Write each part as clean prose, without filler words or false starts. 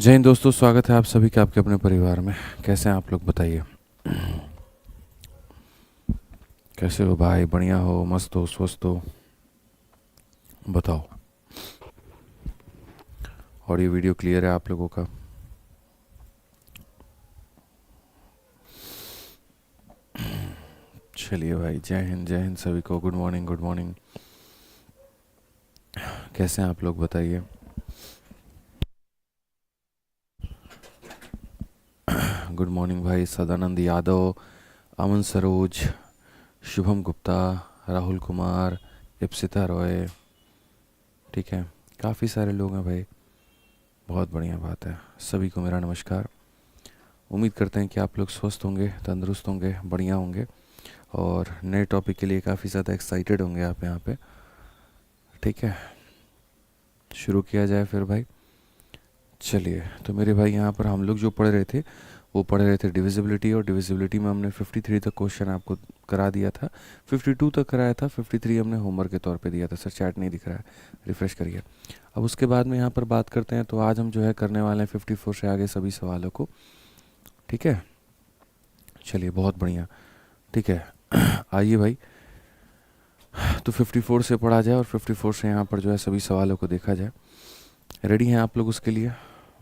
जय हिंद दोस्तों, स्वागत है आप सभी का आपके अपने परिवार में। कैसे हैं आप लोग, बताइए। कैसे हो भाई? बढ़िया हो, मस्त हो, स्वस्थ हो? बताओ। ऑडियो वीडियो क्लियर है आप लोगों का? चलिए भाई, जय हिंद सभी को। Good morning, good morning. कैसे हैं आप लोग, बताइए। गुड मॉर्निंग भाई सदानंद यादव, अमन सरोज, शुभम गुप्ता, राहुल कुमार, इप्सिता रॉय। ठीक है, काफ़ी सारे लोग हैं भाई। बहुत बढ़िया बात है। सभी को मेरा नमस्कार। उम्मीद करते हैं कि आप लोग स्वस्थ होंगे, तंदुरुस्त होंगे, बढ़िया होंगे और नए टॉपिक के लिए काफ़ी ज़्यादा एक्साइटेड होंगे आप यहाँ पे। ठीक है, शुरू किया जाए फिर भाई। चलिए, तो मेरे भाई यहाँ पर हम लोग जो पढ़ रहे थे वो पढ़ रहे थे डिविजिबिलिटी, और डिविजिबिलिटी में हमने 53 तक क्वेश्चन आपको करा दिया था। 52 तक कराया था, 53 हमने होमवर्क के तौर पे दिया था। सर चैट नहीं दिख रहा है, रिफ्रेश करिए। अब उसके बाद में यहाँ पर बात करते हैं। तो आज हम जो है करने वाले हैं 54 से आगे सभी सवालों को। ठीक है, चलिए बहुत बढ़िया। ठीक है, आइए भाई। तो 54 से पढ़ा जाए और 54 से यहाँ पर जो है सभी सवालों को देखा जाए। रेडी हैं आप लोग उसके लिए?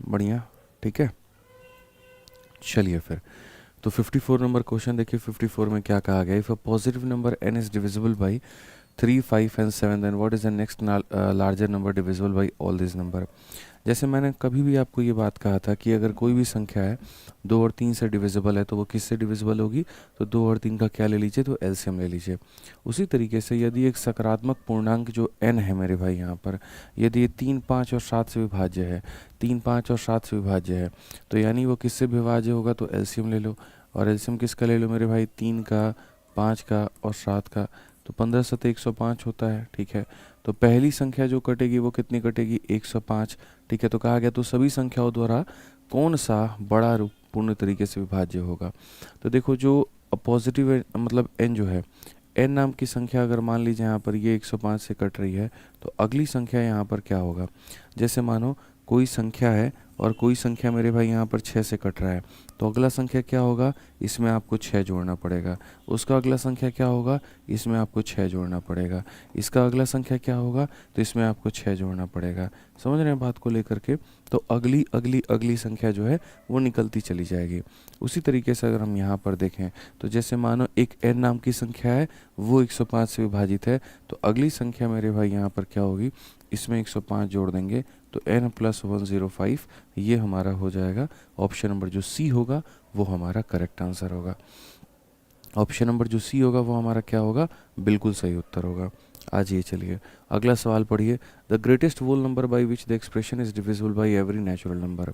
बढ़िया, ठीक है। चलिए फिर, तो 54 नंबर क्वेश्चन देखिए। 54 में क्या कहा गया? If a positive number n is divisible by 3, 5 and 7, then what is the next larger number divisible by all this number. जैसे मैंने कभी भी आपको ये बात कहा था कि अगर कोई भी संख्या है 2 और 3 से डिविजिबल है तो वो किससे डिविजिबल होगी? तो 2 और 3 का क्या ले लीजिए? तो एलसीएम ले लीजिए। उसी तरीके से यदि एक सकारात्मक पूर्णांक जो n है मेरे भाई यहाँ पर, यदि ये 3, 5 और 7 से विभाज्य है, 3, 5 और 7 से विभाज्य है, तो यानी वो किससे विभाज्य होगा? तो एलसीएम ले लो। और एलसीएम किसका ले लो मेरे भाई? 3 का, 5 का और 7 का। तो 15 सतह 105 होता है। ठीक है, तो पहली संख्या जो कटेगी वो कितनी कटेगी? 105। ठीक है, तो कहा गया तो सभी संख्याओं द्वारा कौन सा बड़ा रूप पूर्ण तरीके से विभाज्य होगा? तो देखो, जो पॉजिटिव मतलब n जो है, n नाम की संख्या अगर मान लीजिए यहाँ पर ये 105 से कट रही है, तो अगली संख्या यहाँ पर क्या होगा? जैसे मानो कोई संख्या है और कोई संख्या मेरे भाई यहाँ पर 6 से कट रहा है, तो अगला संख्या क्या होगा? इसमें आपको 6 जोड़ना पड़ेगा। उसका अगला संख्या क्या होगा? इसमें आपको 6 जोड़ना पड़ेगा। इसका अगला संख्या क्या होगा? तो इसमें आपको 6 जोड़ना पड़ेगा। समझ रहे हैं बात को लेकर के? तो अगली अगली अगली संख्या जो है वो निकलती चली जाएगी। उसी तरीके से अगर हम यहाँ पर देखें, तो जैसे मानो एक n नाम की संख्या है, वो 105 से विभाजित है, तो अगली संख्या मेरे भाई यहाँ पर क्या होगी? इसमें 105 जोड़ देंगे तो n + 105, ये हमारा हो जाएगा ऑप्शन नंबर जो सी होगा वो हमारा करेक्ट आंसर होगा। ऑप्शन नंबर जो सी होगा वो हमारा क्या होगा? बिल्कुल सही उत्तर होगा। आज ये चलिए अगला सवाल पढ़िए। The greatest whole number by which the expression is divisible by every natural number.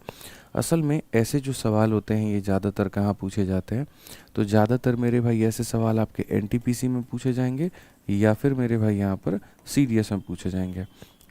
असल में ऐसे जो सवाल होते हैं ये ज़्यादातर कहाँ पूछे जाते हैं? तो ज़्यादातर मेरे भाई ऐसे सवाल आपके एनटीपीसी में पूछे जाएंगे या फिर मेरे भाई यहाँ पर सीडीएस में पूछे जाएंगे।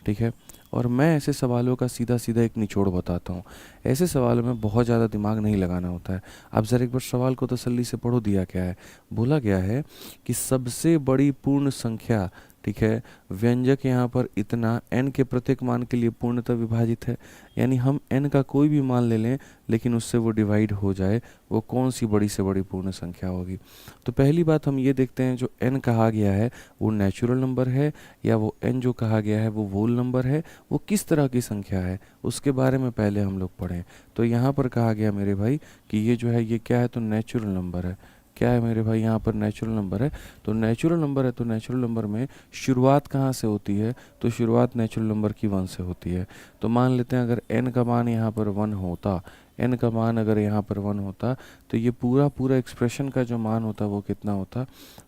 ठीक है, और मैं ऐसे सवालों का सीधा सीधा एक निचोड़ बताता हूँ। ऐसे सवालों में बहुत ज़्यादा दिमाग नहीं लगाना होता है। आप ज़रा एक बार सवाल को तसल्ली से पढ़ो। दिया क्या है? बोला गया है कि सबसे बड़ी पूर्ण संख्या, ठीक है, व्यंजक यहाँ पर इतना n के प्रत्येक मान के लिए पूर्णतः विभाजित है। यानी हम n का कोई भी मान ले लें लेकिन उससे वो डिवाइड हो जाए, वो कौन सी बड़ी से बड़ी पूर्ण संख्या होगी? तो पहली बात हम ये देखते हैं, जो n कहा गया है वो नेचुरल नंबर है या वो n जो कहा गया है वो होल नंबर है, वो किस तरह की संख्या है उसके बारे में पहले हम लोग पढ़ें। तो यहाँ पर कहा गया मेरे भाई कि ये जो है ये क्या है? तो नेचुरल नंबर है। क्या है मेरे भाई? यहाँ पर नेचुरल नंबर है। तो नेचुरल नंबर है, तो नेचुरल नंबर में शुरुआत कहाँ से होती है? तो शुरुआत नेचुरल नंबर की 1 से होती है। तो मान लेते हैं अगर n का मान यहाँ पर 1 होता, n का मान अगर यहाँ पर 1 होता, तो ये पूरा पूरा एक्सप्रेशन का जो मान होता वो कितना होता?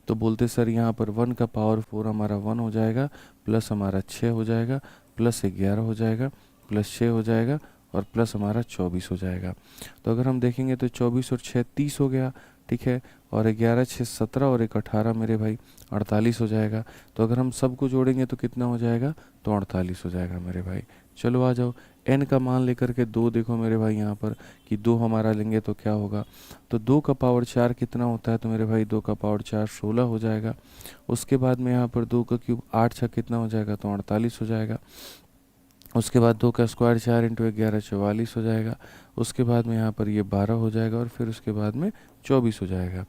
तो बोलते सर यहाँ पर 1 का पावर 4 हमारा 1 हो जाएगा, प्लस हमारा 6 हो जाएगा, प्लस 11 हो जाएगा, प्लस 6 हो जाएगा और प्लस हमारा 24 हो जाएगा। तो अगर हम देखेंगे तो 24 और 6 30 हो गया। ठीक है, और 11 6 17 और 1 18 मेरे भाई 48 हो जाएगा। तो अगर हम सबको जोड़ेंगे तो कितना हो जाएगा? तो 48 हो जाएगा मेरे भाई। चलो आ जाओ, n का मान लेकर के 2 देखो मेरे भाई यहाँ पर कि 2 हमारा लेंगे तो क्या होगा? तो 2 का पावर 4 कितना होता है? तो मेरे भाई 2 का पावर 4 16 हो जाएगा। उसके बाद में यहाँ पर 2 का क्यूब 8 6 कितना हो जाएगा? तो 48 हो जाएगा। उसके बाद 2 का स्क्वायर 4 इंटू 11 44 हो जाएगा। उसके बाद में यहाँ पर ये 12 हो जाएगा और फिर उसके बाद में 24 हो जाएगा।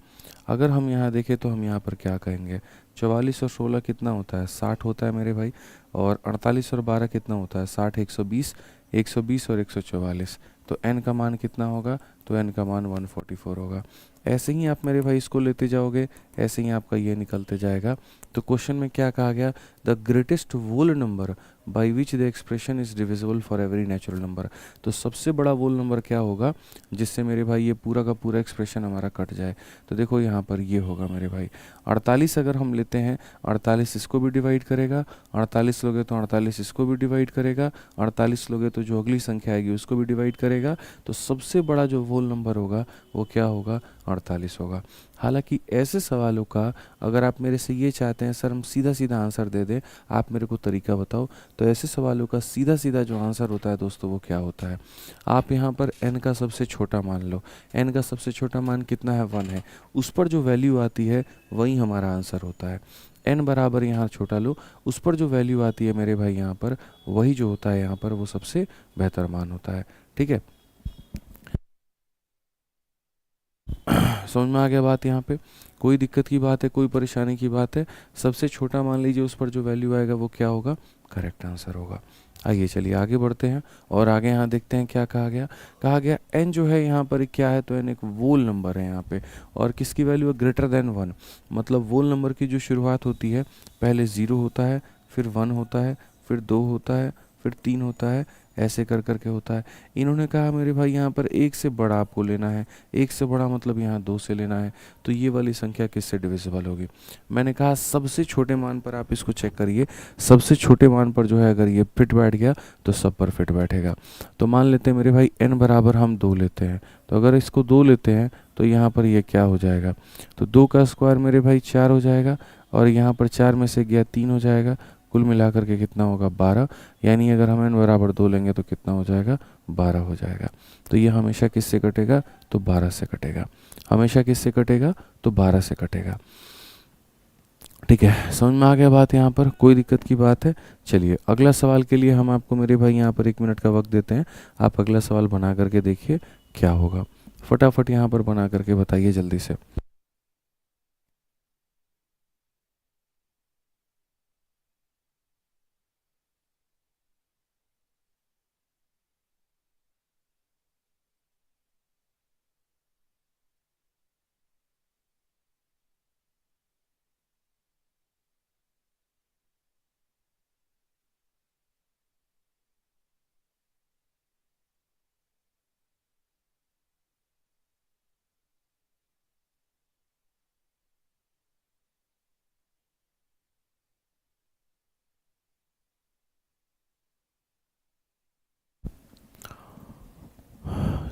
अगर हम यहाँ देखें तो हम यहाँ पर क्या कहेंगे, 44 और 16 कितना होता है, 60 होता है मेरे भाई। और 48 और 12 कितना होता है, 60 120, 120 और 144। तो n का मान कितना होगा, तो n का मान 144 होगा। ऐसे ही आप मेरे भाई इसको लेते जाओगे, ऐसे ही आपका ये निकलते जाएगा। तो क्वेश्चन में क्या कहा गया, the greatest whole number by which the expression is divisible for every natural number. तो सबसे बड़ा वोल नंबर क्या होगा जिससे मेरे भाई ये पूरा का पूरा एक्सप्रेशन हमारा कट जाए। तो देखो यहाँ पर ये होगा मेरे भाई 48 अगर हम लेते हैं, 48 इसको भी डिवाइड करेगा, 48 लोगे तो 48 इसको भी डिवाइड करेगा, 48 लोगे तो जो अगली संख्या आएगी उसको भी डिवाइड करेगा। तो सबसे बड़ा जो वोल नंबर होगा वो क्या होगा, 48 होगा। हालांकि ऐसे सवालों का अगर आप मेरे से ये चाहते हैं सर हम सीधा सीधा आंसर दे दें, आप मेरे को तरीका बताओ, तो ऐसे सवालों का सीधा सीधा जो आंसर होता है दोस्तों वो क्या होता है, आप यहाँ पर n का सबसे छोटा मान लो। n का सबसे छोटा मान कितना है, 1 है। उस पर जो वैल्यू आती है वही हमारा आंसर होता है। n बराबर यहाँ छोटा लो, उस पर जो वैल्यू आती है मेरे भाई यहाँ पर वही जो होता है यहाँ पर वो सबसे बेहतर मान होता है। ठीक है, समझ में आ गया बात। यहाँ पे कोई दिक्कत की बात है, कोई परेशानी की बात है, सबसे छोटा मान लीजिए, उस पर जो वैल्यू आएगा वो क्या होगा, करेक्ट आंसर होगा। आइए चलिए आगे बढ़ते हैं और आगे यहाँ देखते हैं क्या कहा गया। कहा गया n जो है यहाँ पर क्या है, तो n एक वोल नंबर है यहाँ पे, और किसकी वैल्यू है, ग्रेटर देन 1। मतलब वोल नंबर की जो शुरुआत होती है पहले 0 होता है, फिर 1 होता है, फिर 2 होता है, फिर 3 होता है, ऐसे कर करके होता है। इन्होंने कहा मेरे भाई यहाँ पर एक से बड़ा आपको लेना है, एक से बड़ा मतलब यहाँ 2 से लेना है। तो ये वाली संख्या किससे डिविजिबल होगी, मैंने कहा सबसे छोटे मान पर आप इसको चेक करिए। सबसे छोटे मान पर जो है अगर ये फिट बैठ गया तो सब पर फिट बैठेगा। तो मान लेते हैं मेरे भाई n बराबर हम 2 लेते हैं, तो अगर इसको 2 लेते हैं तो यहाँ पर ये क्या हो जाएगा, तो 2 का स्क्वायर मेरे भाई 4 हो जाएगा, और यहाँ पर 4 में से गया 3 हो जाएगा, कुल मिलाकर के कितना होगा, 12। यानी अगर हम n बराबर 2 लेंगे तो कितना हो जाएगा, 12 हो जाएगा। तो ये हमेशा किससे कटेगा, तो 12 से कटेगा। हमेशा किससे कटेगा, तो 12 से कटेगा। ठीक है, समझ में आ गया बात, यहाँ पर कोई दिक्कत की बात है। चलिए अगला सवाल के लिए हम आपको मेरे भाई यहाँ पर 1 मिनट का वक्त देते हैं। आप अगला सवाल बना करके देखिए क्या होगा, फटाफट यहाँ पर बना करके बताइए जल्दी से।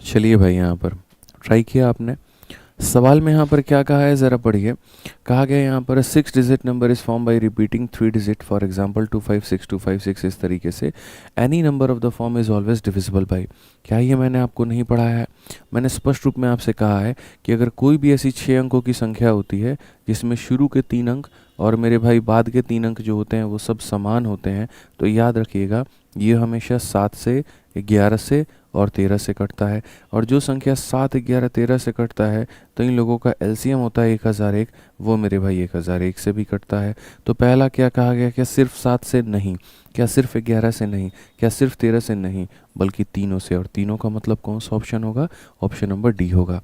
चलिए भाई यहाँ पर ट्राई किया आपने। सवाल में यहाँ पर क्या कहा है ज़रा पढ़िए। कहा गया यहाँ पर 6 digit number is form by repeating 3 digit, for example 256 256 इस तरीके से। Any number of the form is always divisible by. क्या ये मैंने आपको नहीं पढ़ाया है, मैंने स्पष्ट रूप में आपसे कहा है कि अगर कोई भी ऐसी 6 अंकों की संख्या होती है जिसमें शुरू के 3 अंक और मेरे भाई बाद के 3 अंक जो होते हैं वो सब समान होते हैं, तो याद रखिएगा ये हमेशा 7 से 11 से और 13 से कटता है। और जो संख्या 7 11 13 से कटता है तो इन लोगों का एलसीएम होता है 1001, वो मेरे भाई 1001 से भी कटता है। तो पहला क्या कहा गया, क्या सिर्फ 7 से नहीं, क्या सिर्फ 11 से नहीं, क्या सिर्फ 13 से नहीं, बल्कि तीनों से। और तीनों का मतलब कौन सा ऑप्शन होगा, ऑप्शन नंबर डी होगा।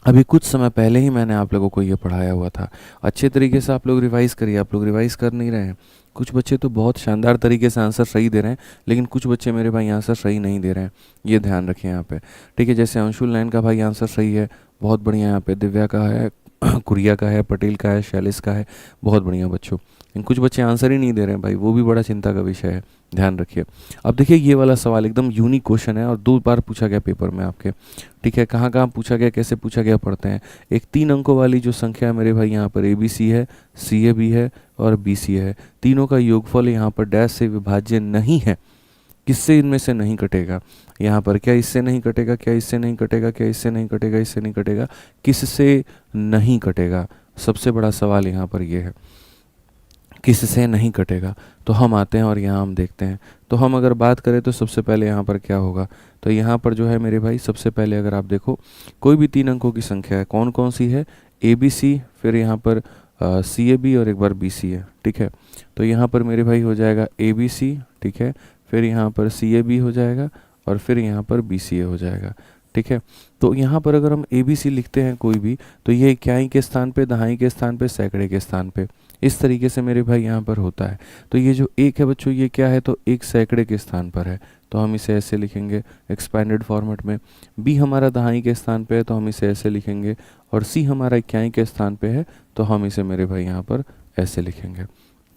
अभी कुछ समय पहले ही मैंने आप लोगों को ये पढ़ाया हुआ था, अच्छे तरीके से आप लोग रिवाइज़ करिए। आप लोग रिवाइज़ कर नहीं रहे हैं, कुछ बच्चे तो बहुत शानदार तरीके से आंसर सही दे रहे हैं, लेकिन कुछ बच्चे मेरे भाई आंसर सही नहीं दे रहे हैं, ये ध्यान रखें यहाँ पे। ठीक है, जैसे अंशुल नैन का भाई आंसर सही है, बहुत बढ़िया। यहाँ पे दिव्या का है, कुरिया का है, पटेल का है, शैलिस का है, बहुत बढ़िया बच्चों। लेकिन कुछ बच्चे आंसर ही नहीं दे रहे हैं भाई, वो भी बड़ा चिंता का विषय है, ध्यान रखिए। अब देखिए ये वाला सवाल एकदम यूनिक क्वेश्चन है और 2 बार पूछा गया पेपर में आपके। ठीक है, कहाँ कहाँ पूछा गया, कैसे पूछा गया, पढ़ते हैं। एक 3 अंकों वाली जो संख्या है मेरे भाई यहाँ पर ABC है, CA भी है और BC है, तीनों का योगफल यहाँ पर डैश से विभाज्य नहीं है। किससे इनमें से नहीं कटेगा, यहाँ पर क्या इससे नहीं कटेगा, क्या इससे नहीं कटेगा, क्या इससे नहीं कटेगा, इससे नहीं कटेगा, किससे नहीं कटेगा, सबसे बड़ा सवाल यहाँ पर यह है। किससे नहीं कटेगा। तो हम आते हैं और यहाँ हम देखते हैं। तो हम अगर बात करें तो सबसे पहले यहाँ पर क्या होगा, तो यहाँ पर जो है मेरे भाई सबसे पहले अगर आप देखो कोई भी 3 अंकों की संख्या है, कौन कौन सी है, ए बी सी, फिर यहाँ पर सी ए बी और एक बार बी सी है, ठीक है। तो यहाँ पर मेरे भाई हो जाएगा ए बी सी, ठीक है, फिर यहाँ पर सी ए बी हो जाएगा और फिर यहाँ पर बी सी ए हो जाएगा, ठीक है। तो यहाँ पर अगर हम ए बी सी लिखते हैं कोई भी, तो ये इक्याई के स्थान पे, दहाई के स्थान पे, सैकड़े के स्थान पे, इस तरीके से मेरे भाई यहाँ पर होता है। तो ये जो एक है बच्चों, ये क्या है, तो एक सैकड़े के स्थान पर है, तो हम इसे ऐसे लिखेंगे एक्सपैंडेड फॉर्मेट में। बी हमारा दहाई के स्थान पे है, तो हम इसे ऐसे लिखेंगे, और सी हमारा इक्याई के स्थान पे है, तो हम इसे मेरे भाई यहाँ पर ऐसे लिखेंगे।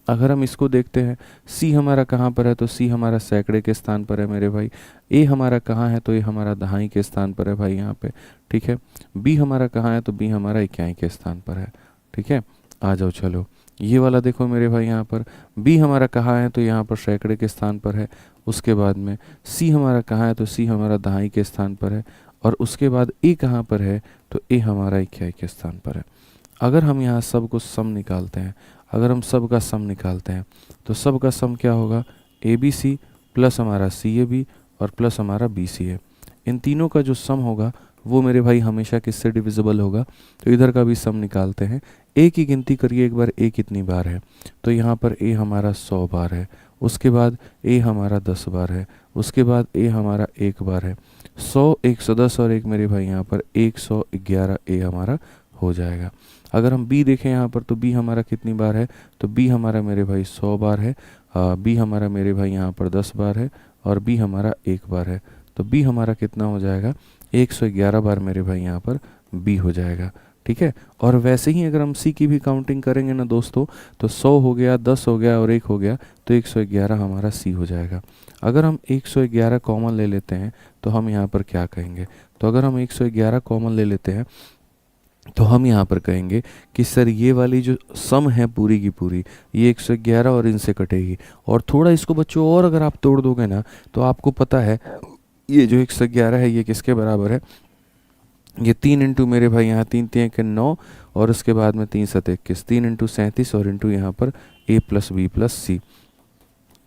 अगर हम इसको देखते हैं, सी हमारा कहाँ पर है, तो सी हमारा सैकड़े के स्थान पर है मेरे भाई। ए हमारा कहाँ है, तो ये हमारा दहाई के स्थान पर है भाई यहाँ पे, ठीक है। बी हमारा कहाँ है, तो बी हमारा इक्याई के स्थान पर है, ठीक है। आ जाओ चलो, ये वाला देखो मेरे भाई यहाँ पर बी हमारा कहाँ है, तो यहाँ पर सैकड़े के स्थान पर है। उसके बाद में सी हमारा कहाँ है, तो सी हमारा दहाई के स्थान पर है। और उसके बाद ए कहाँ पर है, तो ए हमारा इक्याई के स्थान पर है। अगर हम यहाँ सब को सम निकालते हैं, अगर हम सब का सम निकालते हैं, तो सब का सम क्या होगा, ए बी सी प्लस हमारा सी ए बी और प्लस हमारा बी सी ए। इन तीनों का जो सम होगा वो मेरे भाई हमेशा किससे डिविजिबल होगा, तो इधर का भी सम निकालते हैं। ए की गिनती करिए एक बार, ए कितनी बार है, तो यहाँ पर ए हमारा 100 बार है। उसके बाद ए हमारा 10 बार है। उसके बाद ए हमारा 1 बार है। 100, 110 और एक मेरे भाई यहाँ पर 111 ए हमारा हो जाएगा। अगर हम बी देखें यहाँ पर, तो बी हमारा कितनी बार है, तो बी हमारा मेरे भाई 100 बार है। बी हमारा मेरे भाई यहाँ पर 10 बार है और बी हमारा 1 बार है। तो बी हमारा कितना हो जाएगा, 111 बार मेरे भाई यहाँ पर बी हो जाएगा, ठीक है। और वैसे ही अगर हम सी की भी काउंटिंग करेंगे ना दोस्तों, तो 100 हो गया, 10 हो गया और 1 हो गया, तो 111 हमारा सी हो जाएगा। अगर हम 111 कॉमन ले लेते हैं तो हम यहाँ पर क्या कहेंगे, तो अगर हम 111 कॉमन ले लेते हैं तो हम यहाँ पर कहेंगे कि सर ये वाली जो सम है पूरी की पूरी, ये 111 और इनसे कटेगी। और थोड़ा इसको बच्चों और अगर आप तोड़ दोगे ना, तो आपको पता है ये जो 111 है ये किसके बराबर है, ये 3 इंटू मेरे भाई यहाँ 3 3 के 9 और उसके बाद में 3 7 21, 3 इंटू 37 और इंटू यहाँ पर a प्लस बी प्लस सी।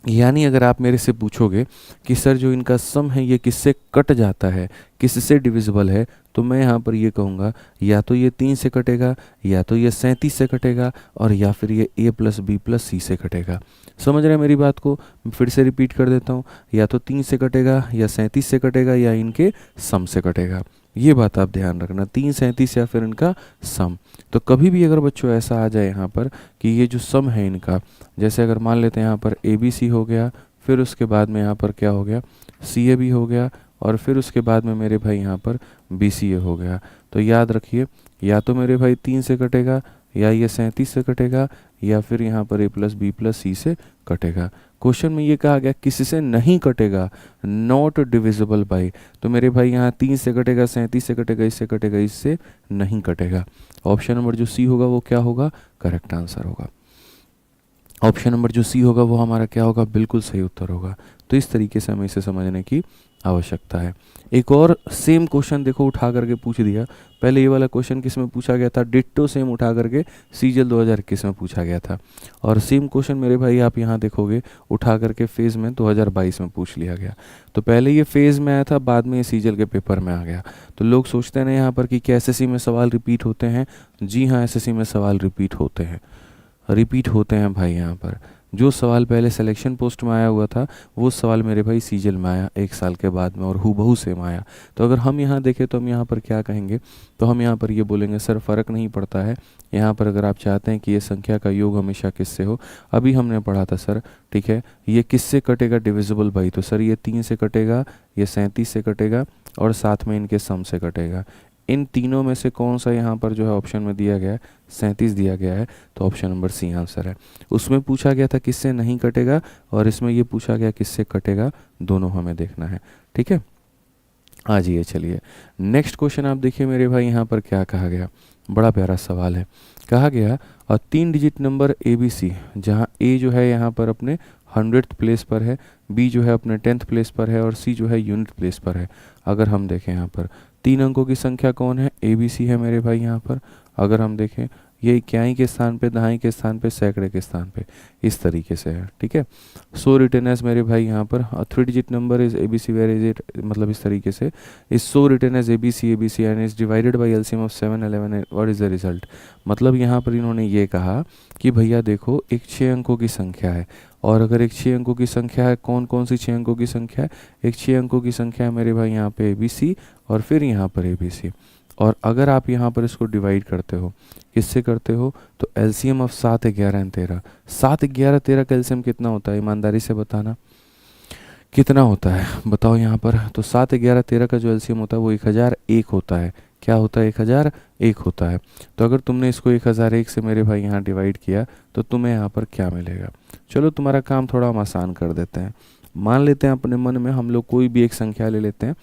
यानी अगर आप मेरे से पूछोगे कि सर जो इनका सम है ये किससे कट जाता है, किससे डिविजिबल है, तो मैं यहाँ पर ये कहूँगा या तो ये 3 से कटेगा, या तो ये 37 से कटेगा, और या फिर ये a प्लस बी प्लस सी से कटेगा। समझ रहे हैं मेरी बात को, फिर से रिपीट कर देता हूँ, या तो 3 से कटेगा, या 37 से कटेगा, या इनके सम से कटेगा। ये बात आप ध्यान रखना, 3 37 या फिर इनका सम। तो कभी भी अगर बच्चों ऐसा आ जाए यहाँ पर कि ये जो सम है इनका, जैसे अगर मान लेते हैं यहाँ पर ए बी सी हो गया, फिर उसके बाद में यहाँ पर क्या हो गया, सी ए बी हो गया, और फिर उसके बाद में मेरे भाई यहाँ पर बी सी ए हो गया, तो याद रखिए या तो मेरे भाई 3 से कटेगा, या ये 37 से कटेगा, या फिर यहाँ पर ए प्लस बी प्लस सी से कटेगा। क्वेश्चन में ये कहा गया किससे नहीं कटेगा, नॉट डिविजिबल बाई, तो मेरे भाई यहाँ 3 से कटेगा, 37 से कटेगा, इससे कटेगा, इससे नहीं कटेगा। ऑप्शन नंबर जो सी होगा वो क्या होगा, करेक्ट आंसर होगा। ऑप्शन नंबर जो सी होगा वो हमारा क्या होगा, बिल्कुल सही उत्तर होगा। तो इस तरीके से हमें इसे समझने की आवश्यकता है। एक और सेम क्वेश्चन देखो उठा करके पूछ दिया। पहले ये वाला क्वेश्चन किस में पूछा गया था, डिट्टो सेम उठा करके सीजल 2021 में पूछा गया था। और सेम क्वेश्चन मेरे भाई आप यहाँ देखोगे उठा करके फेज़ में 2022 में पूछ लिया गया। तो पहले ये फेज़ में आया था, बाद में ये सीजल के पेपर में आ गया। तो लोग सोचते हैं ना यहाँ पर कि क्या एसएससी में सवाल रिपीट होते हैं, जी हाँ एसएससी में सवाल रिपीट होते हैं, रिपीट होते हैं भाई। यहाँ पर जो सवाल पहले सिलेक्शन पोस्ट में आया हुआ था वो सवाल मेरे भाई सीजल में आया 1 साल के बाद में, और हूबहू सेम आया। तो अगर हम यहाँ देखें तो हम यहाँ पर क्या कहेंगे, तो हम यहाँ पर ये बोलेंगे सर फ़र्क नहीं पड़ता है। यहाँ पर अगर आप चाहते हैं कि ये संख्या का योग हमेशा किससे हो, अभी हमने पढ़ा था सर, ठीक है, ये किससे कटेगा डिविजिबल बाई, तो सर ये 3 से कटेगा, ये 37 से कटेगा, और साथ में इनके सम से कटेगा। इन तीनों में से कौन सा यहाँ पर जो है ऑप्शन में दिया गया है, 37 दिया गया है, तो ऑप्शन नंबर सी आंसर है। उसमें पूछा गया था किससे नहीं कटेगा, और इसमें ये पूछा गया किससे कटेगा, दोनों हमें देखना है, ठीक है। आ जाइए चलिए नेक्स्ट क्वेश्चन आप देखिए मेरे भाई, यहाँ पर क्या कहा गया, बड़ा प्यारा सवाल है। कहा गया और 3 digit number A B C, जहाँ ए जो है यहाँ पर अपने 100th प्लेस पर है, बी जो है अपने 10th प्लेस पर है, और सी जो है यूनिट प्लेस पर है। अगर हम देखें यहाँ पर 3 अंकों की संख्या कौन है, ए बी सी है मेरे भाई यहाँ पर। अगर हम देखें ये इक्याई के स्थान पे, दहाई के स्थान पे, सैकड़े के स्थान पे, इस तरीके से है। ठीक है, सो रिटर्न एज मेरे भाई यहाँ पर 3 digit number is A B C, where is it, मतलब इस तरीके से is so return as A B C and is divided by LCM of 7 11, what is the result. मतलब यहाँ पर इन्होंने ये कहा कि भैया देखो एक 6 अंकों की संख्या है, और अगर एक 6 अंकों की संख्या है, कौन कौन सी 6 अंकों की संख्या है, एक 6 अंकों की संख्या है मेरे भाई यहाँ पे ए बी सी, और फिर यहाँ पर ए बी सी। और अगर आप यहाँ पर इसको डिवाइड करते हो, किससे करते हो, तो एलसीएम ऑफ 7 11 एंड 13, 7 11 13 का एलसीएम कितना होता है, ईमानदारी से बताना कितना होता है, बताओ यहाँ पर। तो 7 11 13 का जो एलसीएम होता है वो 1001 होता है। क्या होता है, 1001 होता है। तो अगर तुमने इसको 1001 से मेरे भाई यहाँ डिवाइड किया तो तुम्हें यहाँ पर क्या मिलेगा। चलो तुम्हारा काम थोड़ा हम आसान कर देते हैं। मान लेते हैं अपने मन में हम लोग कोई भी एक संख्या ले लेते हैं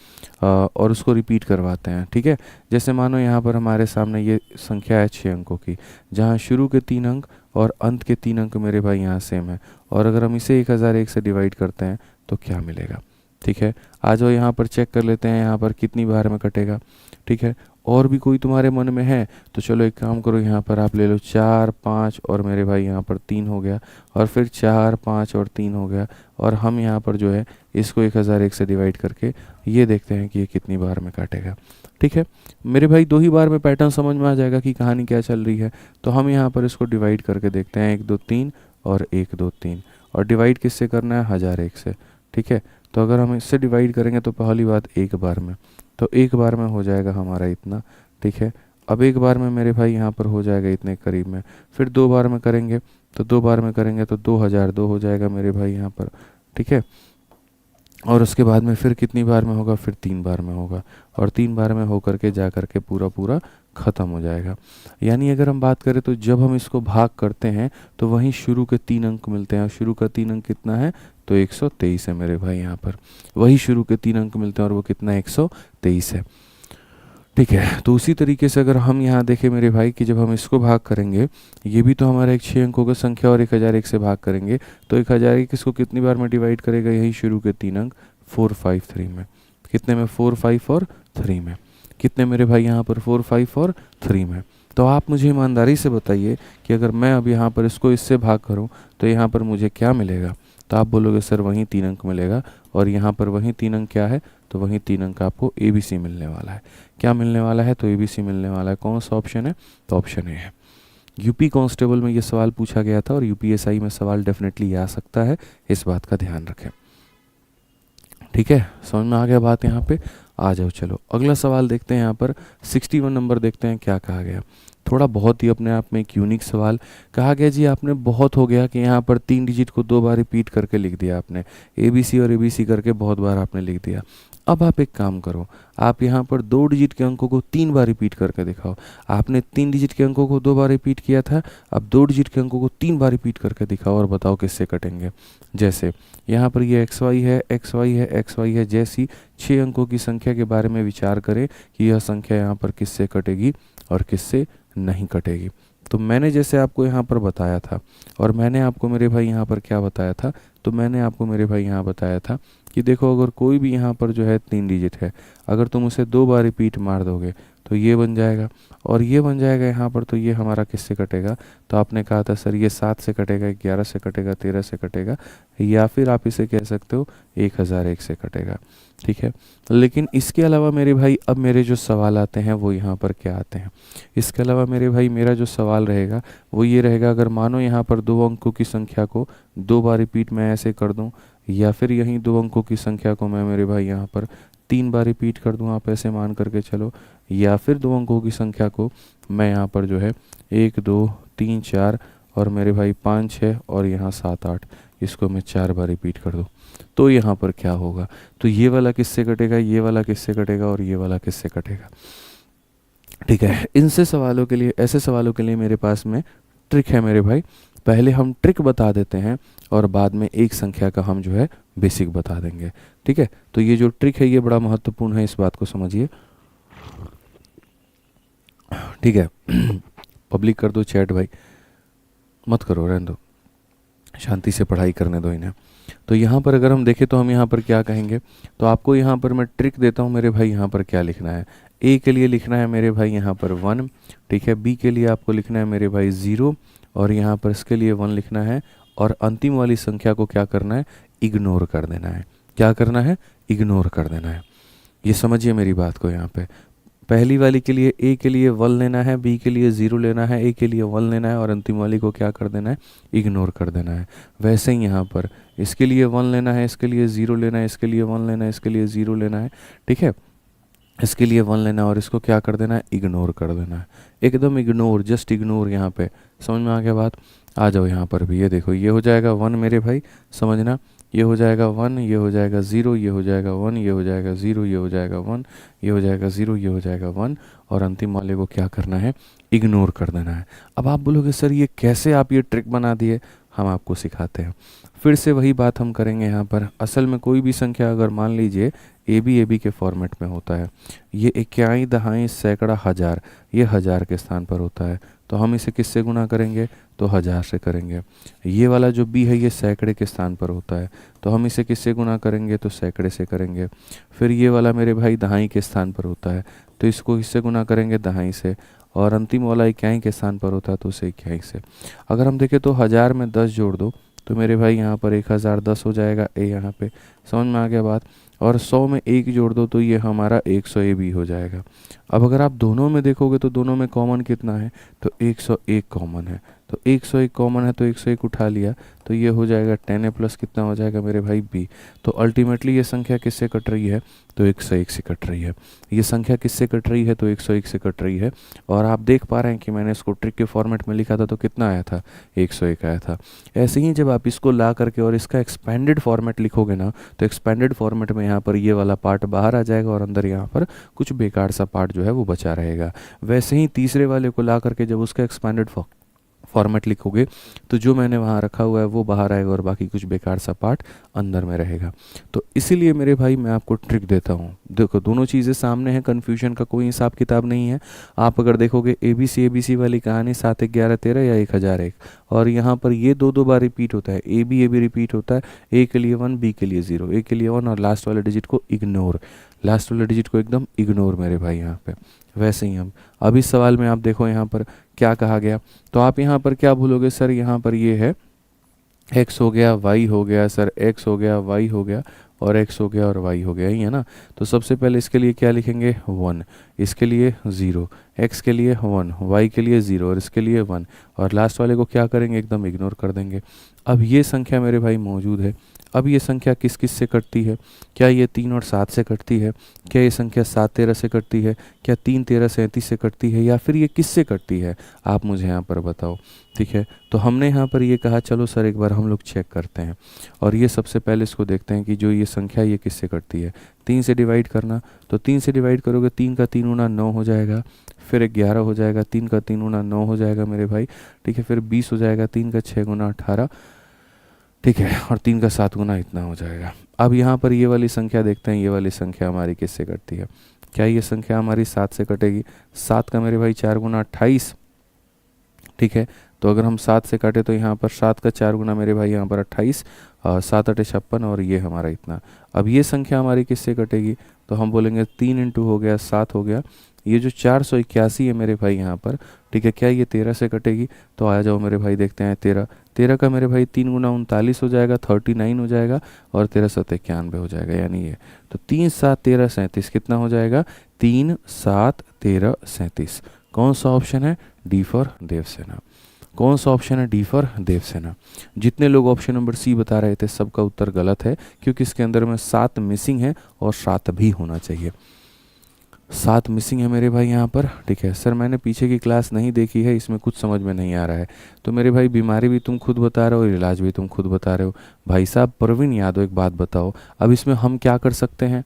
और उसको रिपीट करवाते हैं। ठीक है, जैसे मानो यहाँ पर हमारे सामने ये संख्या है 6 अंकों की, जहाँ शुरू के 3 अंक और अंत के 3 अंक मेरे भाई यहाँ सेम है, और अगर हम इसे 1001 से डिवाइड करते हैं तो क्या मिलेगा। ठीक है, आ जाओ यहाँ पर चेक कर लेते हैं यहाँ पर कितनी बार में कटेगा। ठीक है, और भी कोई तुम्हारे मन में है तो चलो एक काम करो, यहाँ पर आप ले लो 4 5 और मेरे भाई यहाँ पर 3 हो गया, और फिर 4 5 और 3 हो गया, और हम यहाँ पर जो है इसको 1001 से डिवाइड करके ये देखते हैं कि ये कितनी बार में काटेगा। ठीक है मेरे भाई, 2 ही बार में पैटर्न समझ में आ जाएगा कि कहानी क्या चल रही है। तो हम यहाँ पर इसको डिवाइड करके देखते हैं, 1 2 3 और 1 2 3, और डिवाइड किससे करना है, 1001 से। ठीक है, तो अगर हम इससे डिवाइड करेंगे तो पहली बात एक बार में, तो एक बार में हो जाएगा हमारा इतना। ठीक है, अब एक बार में मेरे भाई यहाँ पर हो जाएगा इतने करीब में, फिर 2 बार में करेंगे तो 2 बार में करेंगे तो 2002 हो जाएगा मेरे भाई यहाँ पर। ठीक है, और उसके बाद में फिर कितनी बार में होगा, फिर 3 बार में होगा, और 3 बार में हो करके जा करके पूरा पूरा ख़त्म हो जाएगा। यानी अगर हम बात करें तो जब हम इसको भाग करते हैं तो वहीं शुरू के 3 अंक मिलते हैं, और शुरू का 3 अंक कितना है, तो 123 है मेरे भाई यहाँ पर। वही शुरू के 3 अंक मिलते हैं और वो कितना है, 123 है। ठीक है, तो उसी तरीके से अगर हम यहाँ देखें मेरे भाई कि जब हम इसको भाग करेंगे, ये भी तो हमारा एक 6 अंकों का संख्या, और 1001 से भाग करेंगे तो 1001 इसको कितनी बार में डिवाइड करेगा, यही शुरू के 3 अंक 4 5 3 में। कितने में, 4 5 और 3 में। कितने मेरे भाई यहाँ पर, 4 5 और 3 में। तो आप मुझे ईमानदारी से बताइए कि अगर मैं अब यहाँ पर इसको इससे भाग करूँ तो यहाँ पर मुझे क्या मिलेगा। तो आप बोलोगे सर वहीं 3 अंक मिलेगा, और यहाँ पर वहीं 3 अंक क्या है, तो वहीं 3 अंक आपको ए बी सी मिलने वाला है। क्या मिलने वाला है, तो ए बी सी मिलने वाला है। कौन सा ऑप्शन है, तो ऑप्शन ए है। यूपी कांस्टेबल में ये सवाल पूछा गया था, और यूपीएसआई में सवाल डेफिनेटली आ सकता है, इस बात का ध्यान रखें। ठीक है, समझ में आ गया बात। यहाँ पे आ जाओ, चलो अगला सवाल देखते हैं। यहाँ पर 61 नंबर देखते हैं क्या कहा गया। थोड़ा बहुत ही अपने आप में एक यूनिक सवाल कहा गया जी। आपने बहुत हो गया कि यहाँ पर 3 डिजिट को 2 बार रिपीट करके लिख दिया आपने, ए बी सी और ए बी सी करके बहुत बार आपने लिख दिया। अब आप एक काम करो, आप यहाँ पर 2 डिजिट के अंकों को 3 बार रिपीट करके दिखाओ। आपने 3 डिजिट के अंकों को 2 बार रिपीट किया था, अब 2 डिजिट के अंकों को 3 बार रिपीट करके दिखाओ और बताओ किससे कटेंगे। जैसे यहाँ पर ये एक्स वाई है, एक्स वाई है, एक्स वाई है, जैसी 6 अंकों की संख्या के बारे में विचार करें कि यह संख्या यहाँ पर किससे कटेगी और किससे नहीं कटेगी। तो मैंने जैसे आपको यहाँ पर बताया था, और मैंने आपको मेरे भाई यहाँ पर क्या बताया था, तो मैंने आपको मेरे भाई यहाँ बताया था कि देखो अगर कोई भी यहाँ पर जो है 3 डिजिट है, अगर तुम उसे 2 बार रिपीट मार दोगे तो ये बन जाएगा और ये बन जाएगा यहाँ पर। तो ये हमारा किससे कटेगा, तो आपने कहा था सर ये 7 से कटेगा, 11 से कटेगा, 13 से कटेगा, या फिर आप इसे कह सकते हो 1001 से कटेगा। ठीक है, लेकिन इसके अलावा मेरे भाई अब मेरे जो सवाल आते हैं वो यहाँ पर क्या आते हैं। इसके अलावा मेरे भाई मेरा जो सवाल रहेगा वो ये रहेगा, अगर मानो यहाँ पर 2 अंकों की संख्या को 2 बार रिपीट मैं ऐसे कर दूँ, या फिर यहीं 2 अंकों की संख्या को मैं मेरे भाई यहाँ पर 3 बार रिपीट कर दूँ, आप ऐसे मान करके चलो, या फिर 2 अंकों की संख्या को मैं यहाँ पर जो है 1 2 3 4 और मेरे भाई 5 6 और यहाँ 7 8 इसको मैं 4 बार रिपीट कर दूँ, तो यहाँ पर क्या होगा। तो ये वाला किससे कटेगा, ये वाला किससे कटेगा और ये वाला किससे कटेगा। ठीक है, इनसे सवालों के लिए, ऐसे सवालों के लिए मेरे पास में ट्रिक है मेरे भाई। पहले हम ट्रिक बता देते हैं और बाद में एक संख्या का हम जो है बेसिक बता देंगे। ठीक है, तो ये जो ट्रिक है ये बड़ा महत्वपूर्ण है, इस बात को समझिए। ठीक है पब्लिक कर दो चैट भाई, मत करो, रहने दो। शांति से पढ़ाई करने दो इन्हें। तो यहाँ पर अगर हम देखें तो हम यहाँ पर क्या कहेंगे, तो आपको यहाँ पर मैं ट्रिक देता हूँ मेरे भाई। यहाँ पर क्या लिखना है, ए के लिए लिखना है मेरे भाई यहाँ पर 1, ठीक है। बी के लिए आपको लिखना है मेरे भाई 0, और यहाँ पर इसके लिए 1 लिखना है। और अंतिम वाली संख्या को क्या करना है, इग्नोर कर देना है। क्या करना है, इग्नोर कर देना है। ये समझिए मेरी बात को। यहाँ पे पहली वाली के लिए ए के लिए 1 लेना है, बी के लिए 0 लेना है, ए के लिए 1 लेना है, और अंतिम वाली को क्या कर देना है, इग्नोर कर देना है। वैसे ही यहाँ पर इसके लिए 1 लेना है, इसके लिए 0 लेना है, इसके लिए 1 लेना है, इसके लिए 0 लेना है, ठीक है। इसके लिए 1 लेना है और इसको क्या कर देना है, इग्नोर कर देना है। एकदम इग्नोर, जस्ट इग्नोर। यहाँ पे समझ में आ गया बात। आ जाओ यहाँ पर भी, ये देखो, ये हो जाएगा 1 मेरे भाई, समझना। ये हो जाएगा 1, ये हो जाएगा 0, ये हो जाएगा 1, ये हो जाएगा 0, ये हो जाएगा 1, ये हो जाएगा 0, ये हो जाएगा 1, और अंतिम वाले को क्या करना है, इग्नोर कर देना है। अब आप बोलोगे सर ये कैसे आप ये ट्रिक बना दिए, हम आपको सिखाते हैं। फिर से वही बात हम करेंगे यहाँ पर। असल में कोई भी संख्या अगर मान लीजिए ए बी के फॉर्मेट में होता है, ये इक्याई दहाई सैकड़ा हज़ार, ये हज़ार के स्थान पर होता है, तो हम इसे किससे गुना करेंगे, तो 1000 से करेंगे। ये वाला जो बी है ये सैकड़े के स्थान पर होता है, तो हम इसे किससे गुना करेंगे, तो सैकड़े से करेंगे। फिर ये वाला मेरे भाई दहाई के स्थान पर होता है, तो इसको किससे गुना करेंगे, दहाई से। और अंतिम वाला इक्याई के स्थान पर होता है, तो उसे इक्याई से। अगर हम देखें तो 1000 में 10 जोड़ दो, तो मेरे भाई यहाँ पर 1010 हो जाएगा ए, यहाँ पे समझ में आ गया बात। और 100 में 1 जोड़ दो, तो ये हमारा 100 ए बी हो जाएगा। अब अगर आप दोनों में देखोगे तो दोनों में कॉमन कितना है, तो 101 कॉमन है। तो 101 कॉमन है, तो 101 उठा लिया, तो ये हो जाएगा 10 प्लस कितना हो जाएगा मेरे भाई बी। तो अल्टीमेटली ये संख्या किससे कट रही है, तो 101 से कट रही है। ये संख्या किससे कट रही है, तो 101 से कट रही है। और आप देख पा रहे हैं कि मैंने इसको ट्रिक के फॉर्मेट में लिखा था, तो कितना आया था, 101 आया था। ऐसे ही जब आप इसको ला करके और इसका एक्सपेंडेड फॉर्मेट लिखोगे ना, तो एक्सपेंडेड फॉर्मेट में यहाँ पर ये वाला पार्ट बाहर आ जाएगा और अंदर यहाँ पर कुछ बेकार सा पार्ट जो है वो बचा रहेगा। वैसे ही तीसरे वाले को ला करके जब उसका एक्सपेंडेड फॉर्मेट लिखोगे, तो जो मैंने वहाँ रखा हुआ है वो बाहर आएगा और बाकी कुछ बेकार सा पार्ट अंदर में रहेगा। तो इसीलिए मेरे भाई मैं आपको ट्रिक देता हूँ। देखो दोनों चीज़ें सामने हैं, कन्फ्यूजन का कोई हिसाब किताब नहीं है। आप अगर देखोगे ए बी सी वाली कहानी 7 11 13 या 1001, और यहाँ पर ये दो बार रिपीट होता है, ए बी रिपीट होता है। ए के लिए 1, बी के लिए 0, ए के लिए 1, और लास्ट वाले डिजिट को इग्नोर, लास्ट वाले डिजिट को एकदम इग्नोर मेरे भाई यहाँ पे। वैसे ही हम अब इस सवाल में आप देखो यहाँ पर क्या कहा गया, तो आप यहाँ पर क्या भूलोगे, सर यहाँ पर ये है x हो गया, y हो गया, सर x हो गया, y हो गया, और x हो गया और y हो गया, ही है ना। तो सबसे पहले इसके लिए क्या लिखेंगे, 1, इसके लिए 0, x के लिए 1, y के लिए 0, और इसके लिए 1, और लास्ट वाले को क्या करेंगे, एकदम इग्नोर कर देंगे। अब ये संख्या मेरे भाई मौजूद है। अब ये संख्या किस किस से कटती है, क्या ये 3 और 7 से कटती है, क्या ये संख्या 7 13 से कटती है, क्या 3 13 37 से कटती है, या फिर ये किस से कटती है, आप मुझे यहाँ पर बताओ। ठीक है, तो हमने यहाँ पर ये कहा, चलो सर एक बार हम लोग चेक करते हैं। और ये सबसे पहले इसको देखते हैं कि जो ये संख्या ये किससे कटती है। 3 से डिवाइड करना, तो 3 से डिवाइड करोगे, 3 का 3 गुना 9 हो जाएगा, फिर 11 हो जाएगा, 3 का 3 गुना 9 हो जाएगा मेरे भाई। ठीक है, फिर 20 हो जाएगा, 3 का 6 गुना 18, ठीक है, और 3 का 7 गुना इतना हो जाएगा। अब यहाँ पर ये वाली संख्या देखते हैं, ये वाली संख्या हमारी किससे कटती है। क्या ये संख्या हमारी 7 से कटेगी। 7 का मेरे भाई 4 गुना 28, ठीक है। तो अगर हम 7 से काटे तो यहाँ पर 7 का 4 गुना मेरे भाई यहाँ पर 28, 7 8 56, और ये हमारा इतना। अब ये संख्या हमारी किससे कटेगी, तो हम बोलेंगे 3 इंटू हो गया 7 हो गया। ये जो 481 है मेरे भाई यहाँ पर, ठीक है, क्या ये 13 से कटेगी। तो आ जाओ मेरे भाई देखते हैं, 13 का मेरे भाई 3 गुना 39 हो जाएगा, 39 हो जाएगा, और 13 7 91 हो जाएगा, यानी ये। तो 3 7 13 37 कितना हो जाएगा, 3 7 13 37। कौन सा ऑप्शन है, डी फॉर देवसेना। कौन सा ऑप्शन है, डी फॉर देवसेना। जितने लोग ऑप्शन नंबर सी बता रहे थे सबका उत्तर गलत है, क्योंकि इसके अंदर में 7 मिसिंग है और 7 भी होना चाहिए। 7 मिसिंग है मेरे भाई यहाँ पर। ठीक है सर, मैंने पीछे की क्लास नहीं देखी है, इसमें कुछ समझ में नहीं आ रहा है। तो मेरे भाई बीमारी भी तुम खुद बता रहे हो, इलाज भी तुम खुद बता रहे हो। भाई साहब प्रवीण यादव, एक बात बताओ, अब इसमें हम क्या कर सकते हैं।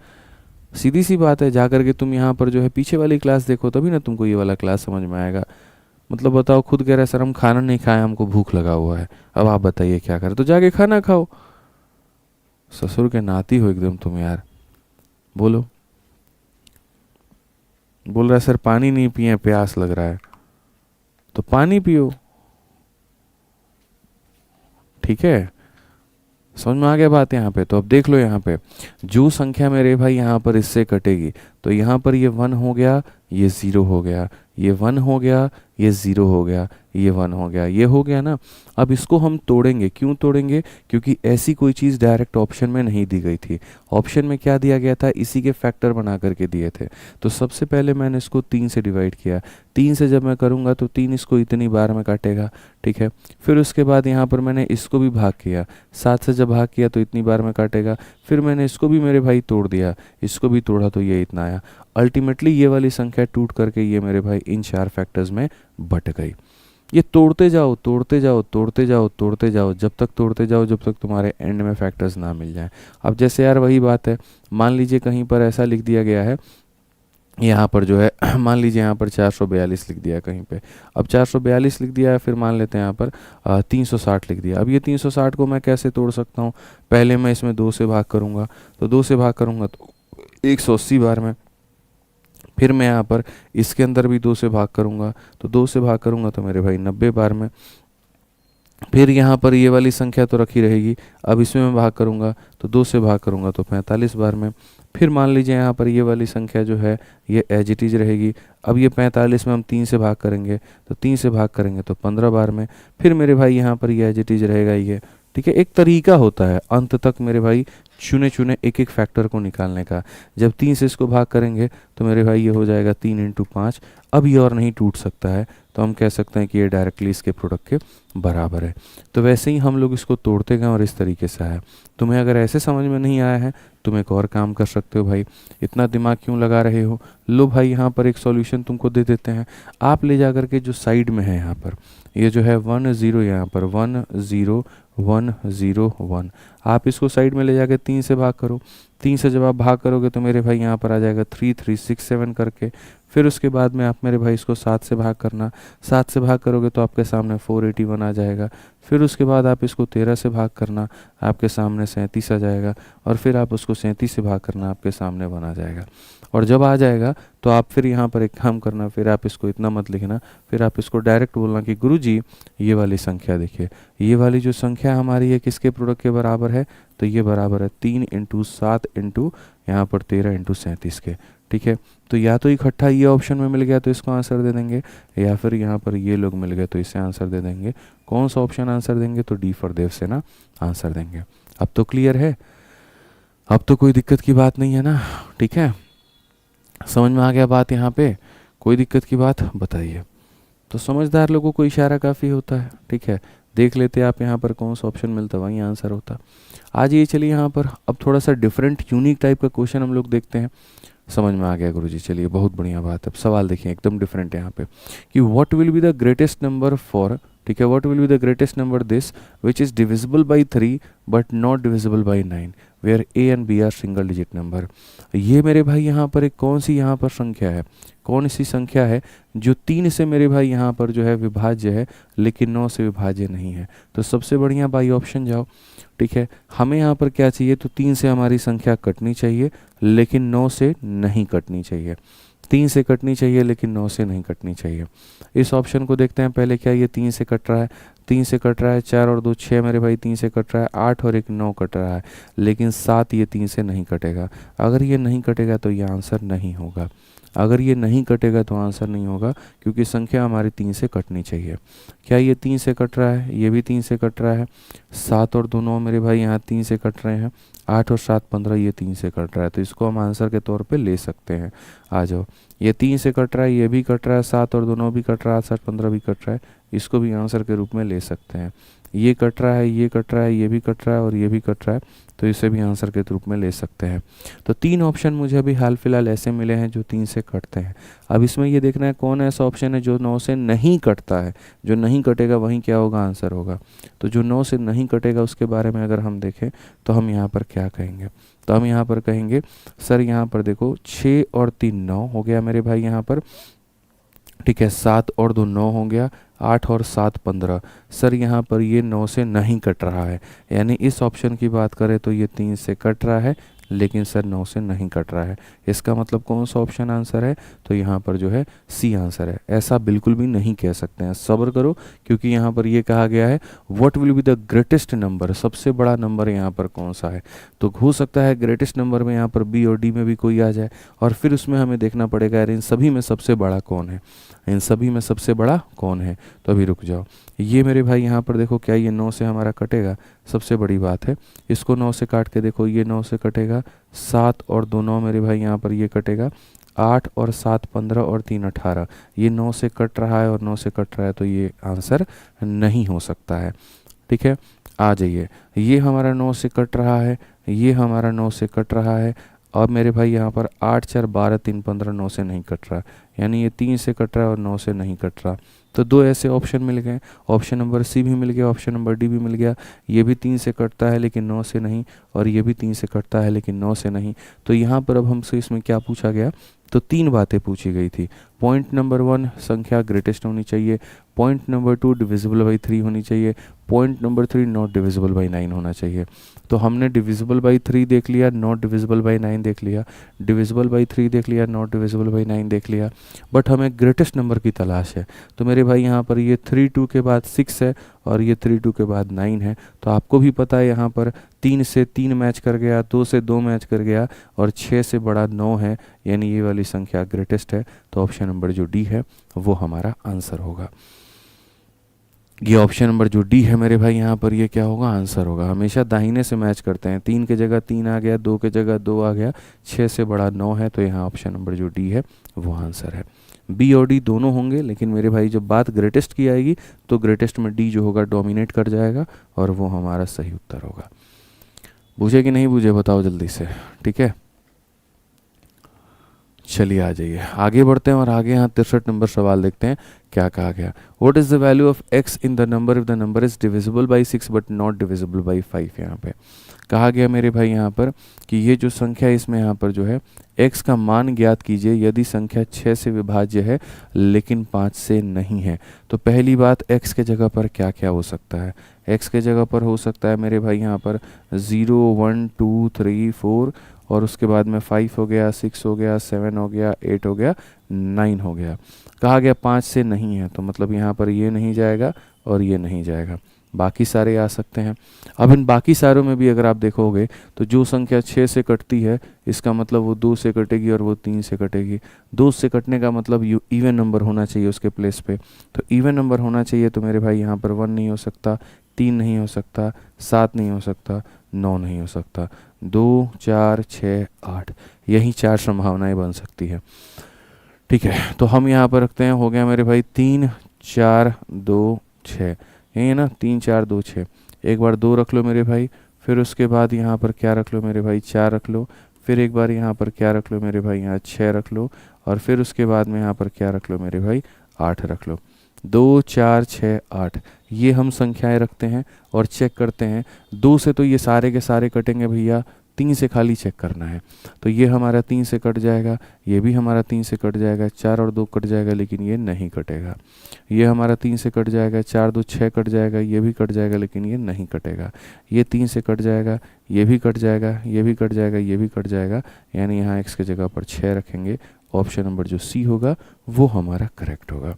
सीधी सी बात है, जा करके तुम यहाँ पर जो है पीछे वाली क्लास देखो, तभी ना तुमको ये वाला क्लास समझ में आएगा। मतलब बताओ, खुद कह रहे सर हम खाना नहीं खाए, हमको भूख लगा हुआ है। अब आप बताइए क्या करें, तो जाके खाना खाओ। ससुर के नाती हो एकदम तुम यार। बोलो। बोल रहा है सर पानी नहीं पिए, प्यास लग रहा है, तो पानी पियो। ठीक है, समझ में आ गया बात यहाँ पे। तो अब देख लो यहाँ पे जो संख्या मेरे भाई यहाँ पर इससे कटेगी, तो यहाँ पर ये 1 हो गया, ये 0 हो गया, ये 1 हो गया, ये 0 हो गया, ये 1 हो गया, ये हो गया ना। अब इसको हम तोड़ेंगे, क्यों तोड़ेंगे? क्योंकि ऐसी कोई चीज़ डायरेक्ट ऑप्शन में नहीं दी गई थी। ऑप्शन में क्या दिया गया था? इसी के फैक्टर बना करके दिए थे। तो सबसे पहले मैंने इसको 3 से डिवाइड किया। 3 से जब मैं करूँगा तो 3 इसको इतनी बार में काटेगा, ठीक है। फिर उसके बाद यहाँ पर मैंने इसको भी भाग किया, 7 से जब भाग किया तो इतनी बार में काटेगा। फिर मैंने इसको भी मेरे भाई तोड़ दिया, इसको भी तोड़ा तो ये इतना आया। अल्टीमेटली ये वाली संख्या टूट करके ये मेरे भाई इन 4 फैक्टर्स में बट गई। ये तोड़ते जाओ तोड़ते जाओ तोड़ते जाओ तोड़ते जाओ, जब तक तोड़ते जाओ जब तक तुम्हारे एंड में फैक्टर्स ना मिल जाएं। अब जैसे यार वही बात है, मान लीजिए कहीं पर ऐसा लिख दिया गया है, यहाँ पर जो है मान लीजिए यहाँ पर 442 लिख दिया है कहीं पे। अब 442 लिख दिया है, फिर मान लेते हैं यहाँ पर 360 लिख दिया। अब ये 360 को मैं कैसे तोड़ सकता हूँ? पहले मैं इसमें 2 से भाग करूँगा, तो 2 से भाग करूँगा तो 180 बार में। फिर मैं यहाँ पर इसके अंदर भी 2 से भाग करूँगा, तो 2 से भाग करूँगा तो मेरे भाई 90 बार में। फिर यहाँ पर ये वाली संख्या तो रखी रहेगी, अब इसमें मैं भाग करूँगा तो 2 से भाग करूँगा तो 45 बार में। फिर मान लीजिए यहाँ पर ये वाली संख्या जो है ये एज इट इज रहेगी। अब ये 45 में हम 3 से भाग करेंगे, तो 3 से भाग करेंगे तो 15 बार में। फिर मेरे भाई यहाँ पर ये एज इट इज रहेगा ये, ठीक है। एक तरीका होता है अंत तक मेरे भाई चुने चुने एक एक फैक्टर को निकालने का। जब 3 से इसको भाग करेंगे तो मेरे भाई ये हो जाएगा 3 × 5। अब ये और नहीं टूट सकता है, तो हम कह सकते हैं कि ये डायरेक्टली इसके प्रोडक्ट के बराबर है। तो वैसे ही हम लोग इसको तोड़ते गए और इस तरीके से आया। तुम्हें अगर ऐसे समझ में नहीं आया है, तुम एक और काम कर सकते हो भाई, इतना दिमाग क्यों लगा रहे हो? लो भाई यहाँ पर एक सॉल्यूशन तुमको दे देते हैं। आप ले जा करके जो साइड में है यहाँ पर ये जो है 1 0, यहाँ पर 1 0 1 0 1, आप इसको साइड में ले जाके 3 से भाग करो। 3 से जब आप भाग करोगे तो मेरे भाई यहाँ पर आ जाएगा 3 3 6 7 करके। फिर उसके बाद में आप मेरे भाई इसको 7 से भाग करना, 7 से भाग करोगे तो आपके सामने 481 आ जाएगा। फिर उसके बाद आप इसको 13 से भाग करना, आपके सामने 37 आ जाएगा। और फिर आप उसको 37 से भाग करना, आपके सामने 1 आ जाएगा। और जब आ जाएगा तो आप फिर यहाँ पर एक काम करना, फिर आप इसको इतना मत लिखना, फिर आप इसको डायरेक्ट बोलना कि गुरुजी ये वाली संख्या देखिए, ये वाली जो संख्या हमारी है किसके प्रोडक्ट के बराबर है? तो ये बराबर है 3 × 7 × यहाँ पर 13 × 37 के, ठीक है। तो या तो इकट्ठा ये ऑप्शन में मिल गया तो इसको आंसर दे देंगे, या फिर यहाँ पर ये लोग मिल गए तो इसे आंसर दे देंगे। कौन सा ऑप्शन आंसर देंगे? तो डी फॉर देव से ना आंसर देंगे। अब तो क्लियर है, अब तो कोई दिक्कत की बात नहीं है ना, ठीक है। समझ में आ गया बात यहाँ पे? कोई दिक्कत की बात बताइए। तो समझदार लोगों को इशारा काफ़ी होता है, ठीक है। देख लेते आप यहाँ पर कौन सा ऑप्शन मिलता, वहीं आंसर होता। आज ये चलिए यहाँ पर अब थोड़ा सा डिफरेंट यूनिक टाइप का क्वेश्चन हम लोग देखते हैं। समझ में आ गया गुरुजी, चलिए बहुत बढ़िया बात है। अब सवाल देखिए एकदम डिफरेंट है यहाँ पे कि what will be the greatest number for, ठीक है, what will be the greatest number this which is divisible by 3 but not divisible by 9 where A and B are single digit number. ये मेरे भाई यहाँ पर एक कौन सी यहाँ पर संख्या है, कौन सी संख्या है जो 3 से मेरे भाई यहाँ पर जो है विभाज्य है लेकिन 9 से विभाज्य नहीं है? तो सबसे बढ़िया बाई ऑप्शन जाओ, ठीक है। हमें यहाँ पर क्या चाहिए? तो 3 से हमारी संख्या कटनी चाहिए लेकिन 9 से नहीं कटनी चाहिए। 3 से कटनी चाहिए लेकिन 9 से नहीं कटनी चाहिए। इस ऑप्शन को देखते हैं पहले। क्या ये 3 से कट रहा है? 3 से कट रहा है, 4 और 2 6 मेरे भाई 3 से कट रहा है, 8 और 1 9 कट रहा है, लेकिन 7 ये 3 से नहीं कटेगा। अगर ये नहीं कटेगा तो ये आंसर नहीं होगा। अगर ये नहीं कटेगा तो आंसर नहीं होगा क्योंकि संख्या हमारी 3 से कटनी चाहिए। क्या ये 3 से कट रहा है? ये भी 3 से कट रहा है। 7 और 2 9 मेरे भाई यहाँ 3 से कट रहे हैं। 8 और 7 15 ये 3 से कट रहा है, तो इसको हम आंसर के तौर पे ले सकते हैं। आ जाओ, ये 3 से कट रहा है, ये भी कट रहा है, 7 और 2 9 भी कट रहा है, 8 7 15 भी कट रहा है, इसको भी आंसर के रूप में ले सकते हैं। ये कट रहा है, ये कट रहा है, ये भी कट रहा है और ये भी कट रहा है, तो इसे भी आंसर के रूप में ले सकते हैं। तो 3 ऑप्शन मुझे अभी हाल फिलहाल ऐसे मिले हैं जो 3 से कटते हैं। अब इसमें ये देखना है कौन ऐसा ऑप्शन है जो 9 से नहीं कटता है। जो नहीं कटेगा वहीं क्या होगा? आंसर होगा। तो जो 9 से नहीं कटेगा उसके बारे में अगर हम देखें तो हम यहाँ पर क्या कहेंगे? तो हम यहाँ पर कहेंगे सर यहाँ पर देखो 6 और 3 9 हो गया मेरे भाई यहाँ पर, ठीक है। 7 और 2 9 हो गया, 8 और 7 15। सर यहाँ पर ये 9 से नहीं कट रहा है, यानी इस ऑप्शन की बात करें तो ये 3 से कट रहा है लेकिन सर 9 से नहीं कट रहा है। इसका मतलब कौन सा ऑप्शन आंसर है? तो यहाँ पर जो है सी आंसर है। ऐसा बिल्कुल भी नहीं कह सकते हैं, सब्र करो, क्योंकि यहाँ पर ये कहा गया है what will be the greatest number, सबसे बड़ा नंबर यहाँ पर कौन सा है। तो हो सकता है ग्रेटेस्ट नंबर में यहाँ पर बी और डी में भी कोई आ जाए, और फिर उसमें हमें देखना पड़ेगा यार इन सभी में सबसे बड़ा कौन है, इन सभी में सबसे बड़ा कौन है। तो अभी रुक जाओ, ये मेरे भाई यहाँ पर देखो, क्या ये 9 से हमारा कटेगा? सबसे बड़ी बात है, इसको 9 से काट के देखो, ये 9 से कटेगा, 7 और 2 9 मेरे भाई यहाँ पर ये कटेगा, 8 और 7 15 और 3 18, ये 9 से कट रहा है और 9 से कट रहा है, तो ये आंसर नहीं हो सकता है। ठीक है, आ जाइए, ये हमारा 9 से कट रहा है, ये हमारा 9 से कट रहा है, अब मेरे भाई यहाँ पर 8 4 12 3 15 9 से नहीं कट रहा, यानी ये 3 से कट रहा है और 9 से नहीं कट रहा। तो दो ऐसे ऑप्शन मिल गए, ऑप्शन नंबर सी भी मिल गया, ऑप्शन नंबर डी भी मिल गया। ये भी 3 से कटता है लेकिन 9 से नहीं, और ये भी 3 से कटता है लेकिन 9 से नहीं। तो यहाँ पर अब हमसे इसमें क्या पूछा गया? तो 3 बातें पूछी गई थी। पॉइंट नंबर 1 संख्या ग्रेटेस्ट होनी चाहिए, पॉइंट नंबर 2 डिविजिबल बाई 3 होनी चाहिए, point number 3 not divisible by 9 होना चाहिए। तो हमने डिविजिबल बाई 3 देख लिया, नॉट डिविजिबल बाई 9 देख लिया, डिविजिबल बाई 3 देख लिया, नॉट डिविजिबल बाई 9 देख लिया, बट हमें ग्रेटेस्ट नंबर की तलाश है। तो मेरे भाई यहाँ पर ये 3 2 के बाद 6 है और ये 3 2 के बाद 9 है। तो आपको भी पता है यहाँ पर 3 से 3 मैच कर गया, 2 से 2 मैच कर गया, और 6 से बड़ा 9 है, यानी ये वाली संख्या ग्रेटेस्ट है। तो ऑप्शन नंबर जो डी है वो हमारा आंसर होगा। ये ऑप्शन नंबर जो डी है मेरे भाई यहाँ पर ये क्या होगा? आंसर होगा। हमेशा दाहिने से मैच करते हैं, 3 की जगह 3 आ गया, 2 की जगह 2 आ गया, 6 से बड़ा 9 है, तो यहाँ ऑप्शन नंबर जो डी है वो आंसर है। बी और डी दोनों होंगे, लेकिन मेरे भाई जब बात ग्रेटेस्ट की आएगी तो ग्रेटेस्ट में डी जो होगा डोमिनेट कर जाएगा और वो हमारा सही उत्तर होगा। बूझे कि नहीं बूझे बताओ जल्दी से। ठीक है, चलिए आ जाइए, आगे बढ़ते हैं और आगे यहाँ 63 नंबर सवाल देखते हैं क्या कहा गया। What is the value of x in the number if the number is divisible by 6 but not divisible by 5। यहाँ पे कहा गया मेरे भाई यहाँ पर कि ये जो संख्या है इसमें यहाँ पर जो है x का मान ज्ञात कीजिए यदि संख्या 6 से विभाज्य है लेकिन 5 से नहीं है। तो पहली बात, x के जगह पर क्या क्या हो सकता है? x के जगह पर हो सकता है मेरे भाई यहाँ पर 0 1 2 3 4, और उसके बाद में 5 हो गया, 6 हो गया, 7 हो गया, 8 हो गया, 9 हो गया। कहा गया 5 से नहीं है, तो मतलब यहाँ पर ये नहीं जाएगा और ये नहीं जाएगा, बाकी सारे आ सकते हैं। अब इन बाकी सारों में भी अगर आप देखोगे तो जो संख्या 6 से कटती है इसका मतलब वो 2 से कटेगी और वो 3 से कटेगी। 2 से कटने का मतलब इवन नंबर होना चाहिए उसके प्लेस पे, तो इवन नंबर होना चाहिए। तो मेरे भाई यहाँ पर 1 नहीं हो सकता, 3 नहीं हो सकता, 7 नहीं हो सकता, 9 नहीं हो सकता, 2 4 6 8, यही 4 संभावनाएं बन सकती है। ठीक है, तो हम यहाँ पर रखते हैं, हो गया मेरे भाई 3 4 2 6, यही है ना, 3 4 2 6। एक बार 2 रख लो मेरे भाई, फिर उसके बाद यहाँ पर क्या रख लो मेरे भाई? 4 रख लो, फिर एक बार यहाँ पर क्या रख लो मेरे भाई? यहाँ 6 रख लो, और फिर उसके बाद में यहाँ पर क्या रख लो मेरे भाई? 8 रख लो। 2 4 6 8, ये हम संख्याएं रखते हैं और चेक करते हैं। 2 से तो ये सारे के सारे कटेंगे भैया, 3 से खाली चेक करना है। तो ये हमारा 3 से कट जाएगा, ये भी हमारा 3 से कट जाएगा, 4 और 2 कट जाएगा लेकिन ये नहीं कटेगा। ये हमारा 3 से कट जाएगा, 4 2 6 कट जाएगा, ये भी कट जाएगा लेकिन ये नहीं कटेगा। ये 3 से कट जाएगा, ये भी कट जाएगा, ये भी कट जाएगा, ये भी कट जाएगा, यानी यहाँ x के जगह पर 6 रखेंगे। ऑप्शन नंबर जो सी होगा वो हमारा करेक्ट होगा।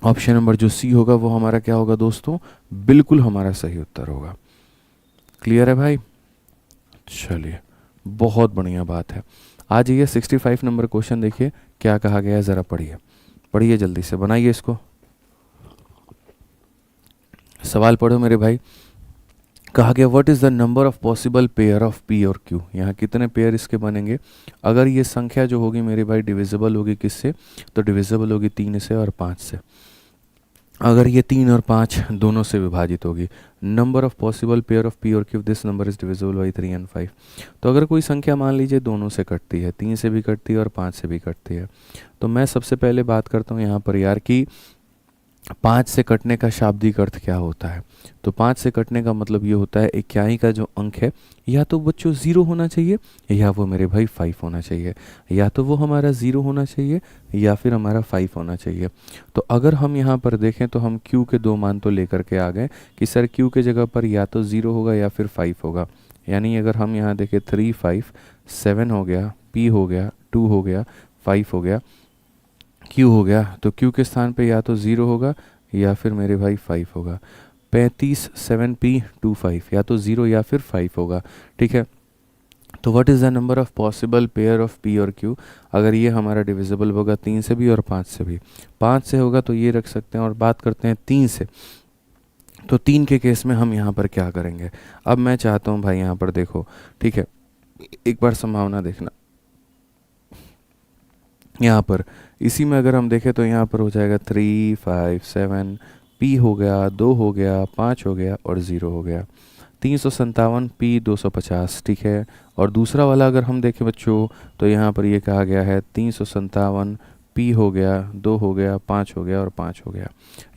ऑप्शन नंबर जो सी होगा वो हमारा क्या होगा दोस्तों? बिल्कुल हमारा सही उत्तर होगा। क्लियर है भाई? चलिए, बहुत बढ़िया बात है। आ जाइए 65 नंबर क्वेश्चन देखिए क्या कहा गया है, ज़रा पढ़िए, पढ़िए जल्दी से, बनाइए इसको। सवाल पढ़ो मेरे भाई। कहा गया what is the number of possible pair of P और क्यू। यहाँ कितने पेयर इसके बनेंगे अगर ये संख्या जो होगी मेरे भाई डिविजिबल होगी किससे? तो डिविजिबल होगी 3 से और 5 से। अगर ये 3 और 5 दोनों से विभाजित होगी, number of possible pair of P और Q, this number is divisible by 3 and 5। तो अगर कोई संख्या मान लीजिए दोनों से कटती है, 3 से भी कटती है और 5 से भी कटती है, तो मैं सबसे पहले बात करता हूँ यहाँ पर यार कि 5 से कटने का शाब्दिक अर्थ क्या होता है। तो 5 से कटने का मतलब ये होता है इक्याई का जो अंक है या तो बच्चों 0 होना चाहिए या वो मेरे भाई 5 होना चाहिए, या तो वो हमारा 0 होना चाहिए या फिर हमारा 5 होना चाहिए। तो अगर हम यहाँ पर देखें तो हम q के 2 मान तो लेकर के आ गए कि सर q के जगह पर या तो 0 होगा या फिर 5 होगा। यानी अगर हम यहाँ देखें 3 5 7 हो गया, P हो गया, 2 हो गया, 5 हो गया, Q हो गया, तो Q के स्थान पे या तो 0 होगा या फिर मेरे भाई 5 होगा। 35 7P 2 5 या तो 0 या फिर 5 होगा। ठीक है, तो what is the number of possible pair of P और क्यू। अगर ये हमारा डिविजिबल होगा 3 से भी और 5 से भी। 5 से होगा तो ये रख सकते हैं, और बात करते हैं 3 से, तो 3 के केस में हम यहाँ पर क्या करेंगे। अब मैं चाहता हूँ भाई यहाँ पर देखो, ठीक है, एक बार संभावना देखना यहाँ पर। इसी में अगर हम देखें तो यहाँ पर हो जाएगा 3 5 7, P हो गया, 2 हो गया, 5 हो गया और 0 हो गया। 357 P 250, ठीक है। और दूसरा वाला अगर हम देखें बच्चों, तो यहाँ पर ये कहा गया है 357 P हो गया, 2 हो गया, 5 हो गया और 5 हो गया।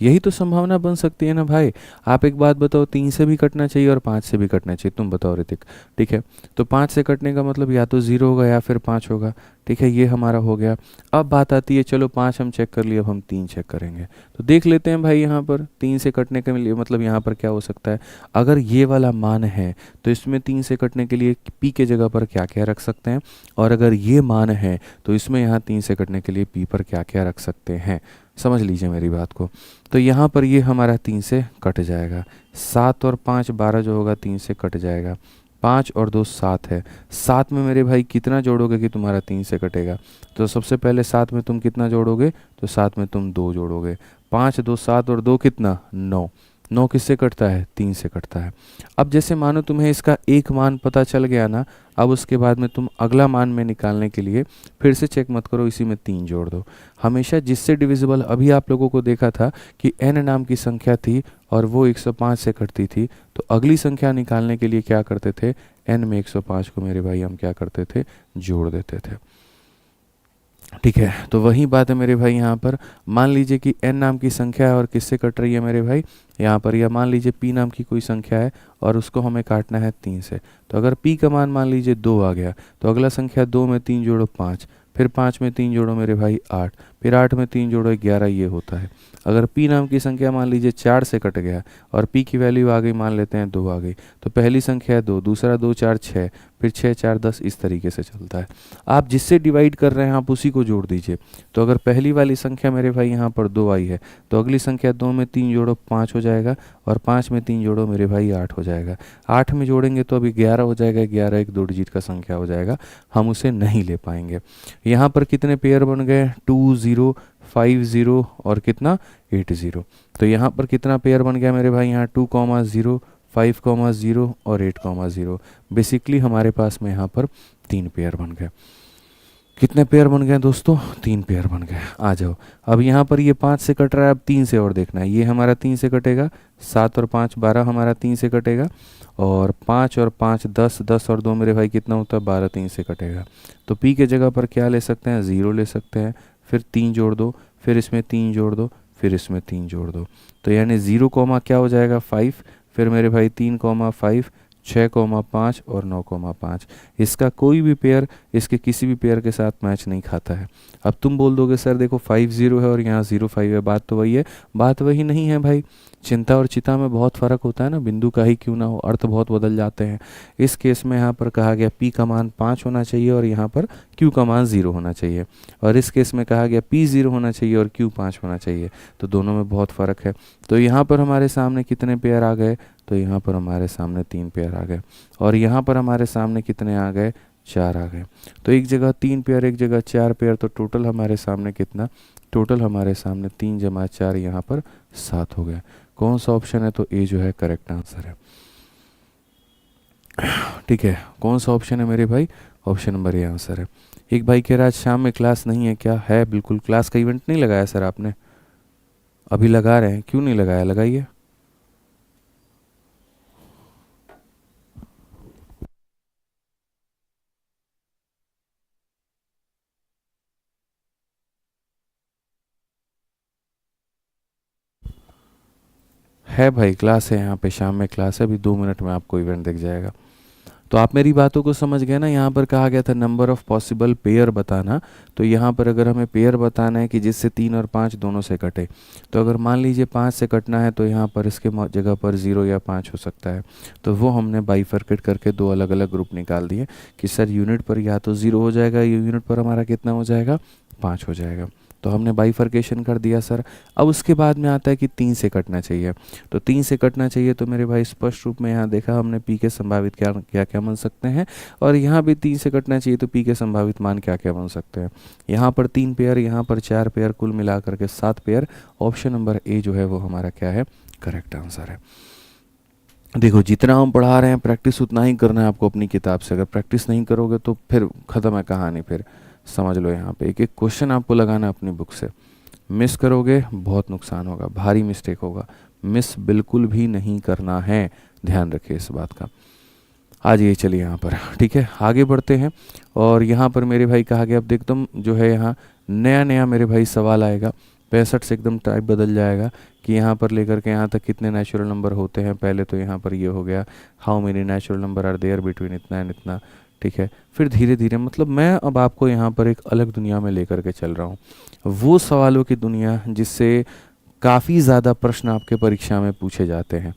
यही तो संभावना बन सकती है ना भाई। आप एक बात बताओ, 3 से भी कटना चाहिए और 5 से भी कटना चाहिए, तुम बताओ ऋतिक। ठीक है, तो 5 से कटने का मतलब या तो 0 होगा या फिर 5 होगा। ठीक है, ये हमारा हो गया। अब बात आती है, चलो 5 हम चेक कर लिए, अब हम 3 चेक करेंगे। तो देख लेते हैं भाई, यहाँ पर 3 से कटने के लिए मतलब यहाँ पर क्या हो सकता है। अगर ये वाला मान है तो इसमें 3 से कटने के लिए P के जगह पर क्या क्या रख सकते हैं, और अगर ये मान है तो इसमें यहाँ 3 से कटने के लिए P पर क्या क्या रख सकते हैं। समझ लीजिए मेरी बात को। तो यहाँ पर ये हमारा 3 से कट जाएगा। 7 और 5 12 जो होगा 3 से कट जाएगा। 5 और 2 7 है। 7 में मेरे भाई कितना जोड़ोगे कि तुम्हारा 3 से कटेगा। तो सबसे पहले 7 में तुम कितना जोड़ोगे, तो 7 में तुम 2 जोड़ोगे। 5 2 7 और 2 कितना 9। 9 किससे कटता है, 3 से कटता है। अब जैसे मानो तुम्हें इसका एक मान पता चल गया ना, अब उसके बाद में तुम अगला मान में निकालने के लिए फिर से चेक मत करो, इसी में 3 जोड़ दो। हमेशा जिससे डिविजिबल अभी आप लोगों को देखा था कि n नाम की संख्या थी और वो 105 से कटती थी, तो अगली संख्या निकालने के लिए क्या करते थे, n में 105 को मेरे भाई हम क्या करते थे, जोड़ देते थे। ठीक है, तो वही बात है मेरे भाई। यहाँ पर मान लीजिए कि n नाम की संख्या है और किससे कट रही है मेरे भाई, यहाँ पर, या मान लीजिए p नाम की कोई संख्या है और उसको हमें काटना है 3 से। तो अगर p का मान मान लीजिए 2 आ गया, तो अगला संख्या 2 में 3 जोड़ो 5, फिर 5 में 3 जोड़ो मेरे भाई 8, फिर 8 में 3 जोड़ो 11, ये होता है। अगर p नाम की संख्या मान लीजिए 4 से कट गया और p की वैल्यू आ गई, मान लेते हैं 2 आ गई, तो पहली संख्या है 2, दूसरा 2 4 6, फिर 6 4 10, इस तरीके से चलता है। आप जिससे डिवाइड कर रहे हैं आप उसी को जोड़ दीजिए। तो अगर पहली वाली संख्या मेरे भाई यहाँ पर 2 आई है, तो अगली संख्या 2 में 3 जोड़ो 5 हो जाएगा, और 5 में 3 जोड़ो मेरे भाई 8 हो जाएगा। 8 में जोड़ेंगे तो अभी 11 हो जाएगा। 11 एक 2 डिजिट का संख्या हो जाएगा, हम उसे नहीं ले पाएंगे। यहाँ पर कितने पेयर बन गए, 2 0 5 0 और कितना 8 0। तो यहाँ पर कितना पेयर बन गया मेरे भाई, यहाँ 2 0 5 0 और 8 0। बेसिकली हमारे पास में यहाँ पर 3 पेयर बन गए। कितने पेयर बन गए दोस्तों, 3 पेयर बन गए। आ जाओ, अब यहाँ पर ये 5 से कट रहा है, अब 3 से और देखना है। ये हमारा 3 से कटेगा, 7 और 5 12 हमारा 3 से कटेगा, और 5 और 5 10, 10 और 2 मेरे भाई कितना होता है, 12, 3 से कटेगा। तो p के जगह पर क्या ले सकते हैं, 0 ले सकते हैं, फिर 3 जोड़ दो, फिर इसमें 3 जोड़ दो, फिर इसमें 3 जोड़ दो। तो यानी 0 कॉमा क्या हो जाएगा 5, फिर मेरे भाई 3 कॉमा 5, 6 कॉमा 5 और 9 कॉमा 5। इसका कोई भी पेयर इसके किसी भी पेयर के साथ मैच नहीं खाता है। अब तुम बोल दोगे सर देखो 5 0 है और यहाँ 0 5 है, बात तो वही है। बात वही नहीं है भाई, चिंता और चिता में बहुत फ़र्क होता है ना, बिंदु का ही क्यों ना हो, अर्थ बहुत बदल जाते हैं। इस केस में यहाँ पर कहा गया p का मान 5 होना चाहिए और यहाँ पर q का मान 0 होना चाहिए, और इस केस में कहा गया p 0 होना चाहिए और q 5 होना चाहिए। तो दोनों में बहुत फ़र्क है। तो यहाँ पर हमारे सामने कितने पेयर आ गए, तो यहाँ पर हमारे सामने 3 पेयर आ गए, और यहाँ पर हमारे सामने कितने आ गए, 4 आ गए। तो एक जगह 3 पेयर, एक जगह 4 पेयर, तो टोटल हमारे सामने कितना, टोटल हमारे सामने 3 जमा 4 यहाँ पर 7 हो गए। कौन सा ऑप्शन है, तो ए जो है करेक्ट आंसर है। ठीक है, कौन सा ऑप्शन है मेरे भाई, ऑप्शन नंबर ए आंसर है। एक भाई कह रहा है आज शाम में क्लास नहीं है क्या, है बिल्कुल। क्लास का इवेंट नहीं लगाया सर आपने, अभी लगा रहे हैं, क्यों नहीं लगाया, लगाइए। है भाई, क्लास है यहाँ पे, शाम में क्लास है, अभी 2 मिनट में आपको इवेंट दिख जाएगा। तो आप मेरी बातों को समझ गए ना। यहाँ पर कहा गया था नंबर ऑफ पॉसिबल पेयर बताना, तो यहाँ पर अगर हमें पेयर बताना है कि जिससे 3 और 5 दोनों से कटे, तो अगर मान लीजिए 5 से कटना है तो यहाँ पर इसके जगह पर 0 या 5 हो सकता है। तो वो हमने बाइफरकेट करके दो अलग अलग ग्रुप निकाल दिए कि सर यूनिट पर या तो 0 हो जाएगा, या यूनिट पर हमारा कितना हो जाएगा, 5 हो जाएगा। तो हमने बाइफरकेशन कर दिया सर। अब उसके बाद में आता है कि 3 से कटना चाहिए, तो 3 से कटना चाहिए तो मेरे भाई स्पष्ट रूप में यहाँ देखा हमने पी के संभावित क्या क्या क्या बन सकते हैं, और यहाँ भी 3 से कटना चाहिए तो पी के संभावित मान क्या क्या बन सकते हैं। यहाँ पर 3 पेयर, यहाँ पर 4 पेयर, कुल मिला करके 7 पेयर। ऑप्शन नंबर ए जो है वो हमारा क्या है, करेक्ट आंसर है। देखो जितना हम पढ़ा रहे हैं प्रैक्टिस उतना ही करना है आपको अपनी किताब से। अगर प्रैक्टिस नहीं करोगे तो फिर ख़त्म है कहानी। फिर समझ लो यहाँ पे एक एक क्वेश्चन आपको लगाना है अपनी बुक से। मिस करोगे बहुत नुकसान होगा, भारी मिस्टेक होगा। मिस बिल्कुल भी नहीं करना है, ध्यान रखिए इस बात का। आ जाइए चलिए यहाँ पर, ठीक है आगे बढ़ते हैं। और यहाँ पर मेरे भाई कहा गया, अब एकदम जो है यहाँ नया नया मेरे भाई सवाल आएगा। 65 से एकदम टाइप बदल जाएगा कि यहाँ पर लेकर के यहाँ तक कितने नेचुरल नंबर होते हैं। पहले तो यहाँ पर ये हो गया how many natural number are there between इतना एंड इतना, ठीक है। फिर धीरे धीरे मतलब मैं अब आपको यहाँ पर एक अलग दुनिया में लेकर के चल रहा हूँ, वो सवालों की दुनिया जिससे काफ़ी ज़्यादा प्रश्न आपके परीक्षा में पूछे जाते हैं,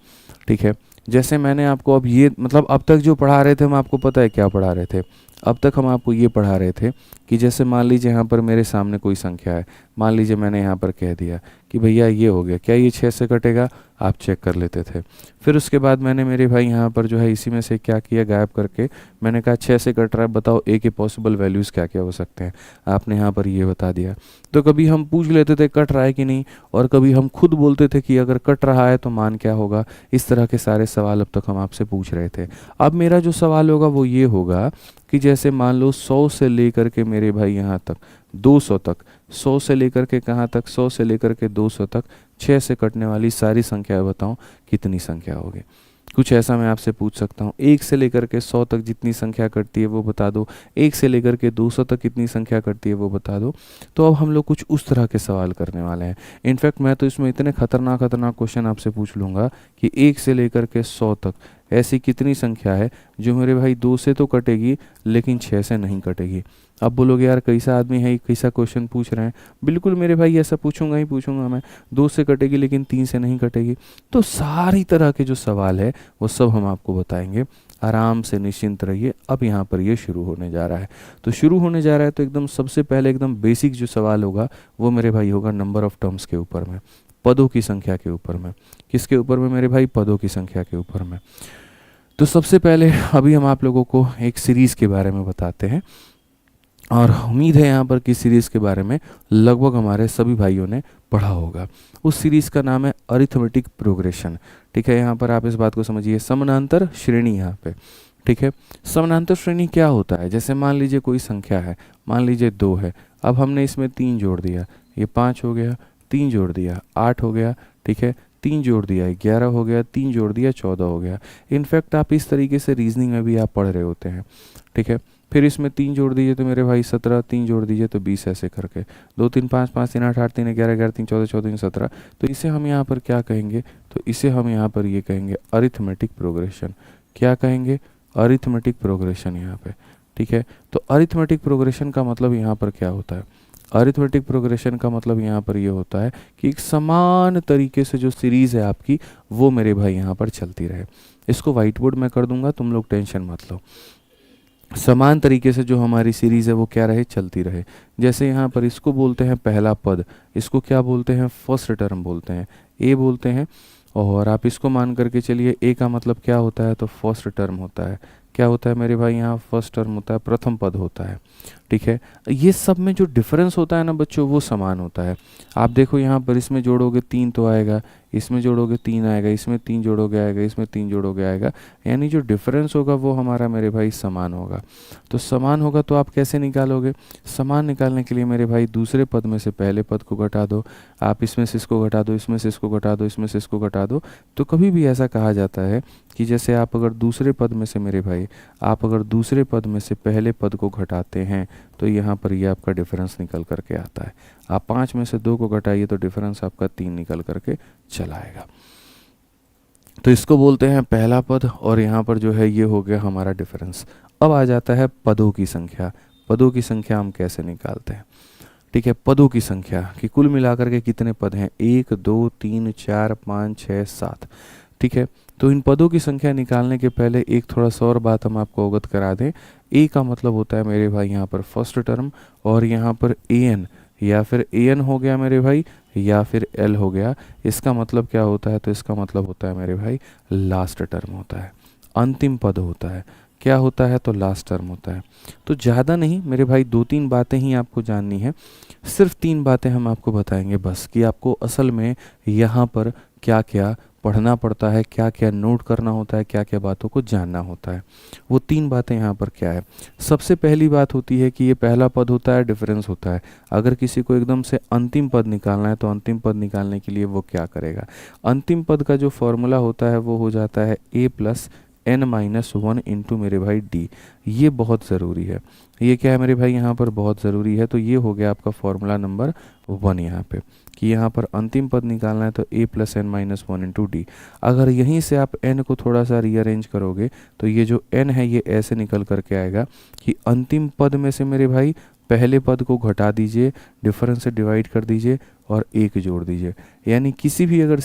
ठीक है। जैसे मैंने आपको अब ये मतलब अब तक जो पढ़ा रहे थे हम आपको पता है क्या पढ़ा रहे थे। अब तक हम आपको ये पढ़ा रहे थे कि जैसे मान लीजिए यहाँ पर मेरे सामने कोई संख्या है, मान लीजिए मैंने यहाँ पर कह दिया कि भैया ये हो गया, क्या ये 6 से कटेगा, आप चेक कर लेते थे। फिर उसके बाद मैंने मेरे भाई यहाँ पर जो है इसी में से क्या किया, गायब करके मैंने कहा 6 से कट रहा है, बताओ ए के पॉसिबल वैल्यूज़ क्या क्या हो सकते हैं। आपने यहाँ पर ये बता दिया। तो कभी हम पूछ लेते थे कट रहा है कि नहीं, और कभी हम खुद बोलते थे कि अगर कट रहा है तो मान क्या होगा। इस तरह के सारे सवाल अब तक हम आपसे पूछ रहे थे। अब मेरा जो सवाल होगा वो ये होगा कि जैसे मान लो 100 से लेकर के मेरे भाई यहाँ तक 200 तक, 100 से लेकर के कहाँ तक, 100 से लेकर के 200 तक 6 से कटने वाली सारी संख्या बताओ कितनी संख्या होगी। कुछ ऐसा मैं आपसे पूछ सकता हूँ 1 से लेकर के 100 तक जितनी संख्या कटती है वो बता दो, 1 से लेकर के 200 तक कितनी संख्या कटती है वो बता दो। तो अब हम लोग कुछ उस तरह के सवाल करने वाले हैं। इनफैक्ट मैं तो इसमें इतने खतरनाक खतरनाक क्वेश्चन आपसे पूछ लूँगा कि 1 से लेकर के 100 तक ऐसी कितनी संख्या है जो मेरे भाई 2 से तो कटेगी लेकिन 6 से नहीं कटेगी। अब बोलोगे यार कैसा आदमी है, कैसा क्वेश्चन पूछ रहे हैं। बिल्कुल मेरे भाई ऐसा पूछूंगा ही पूछूंगा मैं, 2 से कटेगी लेकिन 3 से नहीं कटेगी। तो सारी तरह के जो सवाल है वो सब हम आपको बताएंगे। आराम से निश्चिंत रहिए। अब यहाँ पर ये शुरू होने जा रहा है। तो शुरू होने जा रहा है तो एकदम सबसे पहले एकदम बेसिक जो सवाल होगा वो मेरे भाई होगा नंबर ऑफ टर्म्स के ऊपर में, पदों की संख्या के ऊपर में। किसके ऊपर में मेरे भाई, पदों की संख्या के ऊपर में। तो सबसे पहले अभी हम आप लोगों को एक सीरीज़ के बारे में बताते हैं, और उम्मीद है यहाँ पर कि सीरीज़ के बारे में लगभग हमारे सभी भाइयों ने पढ़ा होगा। उस सीरीज़ का नाम है अरिथमेटिक प्रोग्रेशन, ठीक है। यहाँ पर आप इस बात को समझिए, समानांतर श्रेणी यहाँ पे, ठीक है। समानांतर श्रेणी क्या होता है, जैसे मान लीजिए कोई संख्या है, मान लीजिए 2 है, अब हमने इसमें 3 जोड़ दिया, ये 5 हो गया, 3 जोड़ दिया 8 हो गया, ठीक है, 3 जोड़ दिया 11 हो गया, 3 जोड़ दिया 14 हो गया। इनफैक्ट आप इस तरीके से रीजनिंग में भी आप पढ़ रहे होते हैं, ठीक है। फिर इसमें 3 जोड़ दीजिए तो मेरे भाई 17, 3 जोड़ दीजिए तो 20, ऐसे करके 2 3 5 5 3 8 8 3 11 11 3 14 14 3 17। तो इसे हम यहाँ पर क्या कहेंगे, तो इसे हम यहाँ पर ये कहेंगे अरिथमेटिक प्रोग्रेशन। क्या कहेंगे, अरिथमेटिक प्रोग्रेशन यहाँ पे, ठीक है। तो अरिथमेटिक प्रोग्रेशन का मतलब यहाँ पर क्या होता है, अरिथमेटिक प्रोग्रेशन का मतलब यहाँ पर ये होता है कि एक समान तरीके से जो सीरीज़ है आपकी वो मेरे भाई यहाँ पर चलती रहे। इसको व्हाइट बोर्ड में कर दूंगा, तुम लोग टेंशन मत लो। समान तरीके से जो हमारी सीरीज़ है वो क्या रहे, चलती रहे। जैसे यहाँ पर इसको बोलते हैं पहला पद, इसको क्या बोलते हैं, फर्स्ट टर्म बोलते हैं, ए बोलते हैं। और आप इसको मान करके चलिए, ए का मतलब क्या होता है, तो फर्स्ट टर्म होता है। क्या होता है मेरे भाई, यहाँ फर्स्ट टर्म होता है, प्रथम पद होता है, ठीक है। ये सब में जो डिफरेंस होता है ना बच्चों, वो समान होता है। आप देखो यहाँ पर इसमें जोड़ोगे 3 तो आएगा, इसमें जोड़ोगे 3 आएगा, इसमें 3 जोड़ोगे आएगा, इसमें 3 जोड़ोगे आएगा। यानी जो डिफरेंस होगा वो हमारा मेरे भाई समान होगा। तो समान होगा तो आप कैसे निकालोगे, समान निकालने के लिए मेरे भाई दूसरे पद में से पहले पद को घटा दो, आप इसमें से इसको घटा दो, इसमें से इसको घटा दो, इसमें से इसको घटा दो। तो कभी भी ऐसा कहा जाता है कि जैसे आप अगर दूसरे पद में से मेरे भाई, आप अगर दूसरे पद में से पहले पद को घटाते हैं तो यहाँ पर ये आपका डिफरेंस निकल करके आता है। आप 5 में से 2 को घटाइए तो डिफरेंस आपका 3 निकल करके चला आएगा। तो इसको बोलते हैं पहला पद, और यहाँ पर जो है ये हो गया हमारा डिफरेंस। अब आ जाता है पदों की संख्या। पदों की संख्या हम कैसे निकालते हैं? ठीक है, पदों की संख्या कि कुल मिलाकर के कितने पद हैं, 1 2 3 4 5 6 7। ठीक है, तो इन पदों की संख्या निकालने के पहले एक थोड़ा सा और बात हम आपको अवगत करा दें। ए का मतलब होता है मेरे भाई यहाँ पर फर्स्ट टर्म, और यहाँ पर ए एन, या फिर ए एन हो गया मेरे भाई, या फिर एल हो गया। इसका मतलब क्या होता है? तो इसका मतलब होता है मेरे भाई लास्ट टर्म होता है, अंतिम पद होता है। क्या होता है? तो लास्ट टर्म होता है। तो ज़्यादा नहीं मेरे भाई, 2-3 बातें ही आपको जाननी है। सिर्फ 3 बातें हम आपको बताएंगे बस, कि आपको असल में यहाँ पर क्या क्या पढ़ना पड़ता है, क्या क्या नोट करना होता है, क्या क्या बातों को जानना होता है। वो 3 बातें यहाँ पर क्या है? सबसे पहली बात होती है कि ये पहला पद होता है, डिफरेंस होता है। अगर किसी को एकदम से अंतिम पद निकालना है तो अंतिम पद निकालने के लिए वो क्या करेगा? अंतिम पद का जो फॉर्मूला होता है वो हो जाता है a plus n minus 1 into मेरे भाई d। ये बहुत ज़रूरी है। ये क्या है मेरे भाई? यहाँ पर बहुत ज़रूरी है। तो ये हो गया आपका फॉर्मूला नंबर 1 यहाँ पे, कि यहाँ पर अंतिम पद निकालना है तो a plus N minus 1 into D. अगर यहीं से आप n को थोड़ा सा रीअरेंज करोगे तो ये जो n है ये ऐसे निकल करके आएगा कि अंतिम पद में से मेरे भाई पहले पद को घटा दीजिए, डिफरेंस से डिवाइड कर दीजिए और 1 जोड़ दीजिए। यानी किसी भी अगर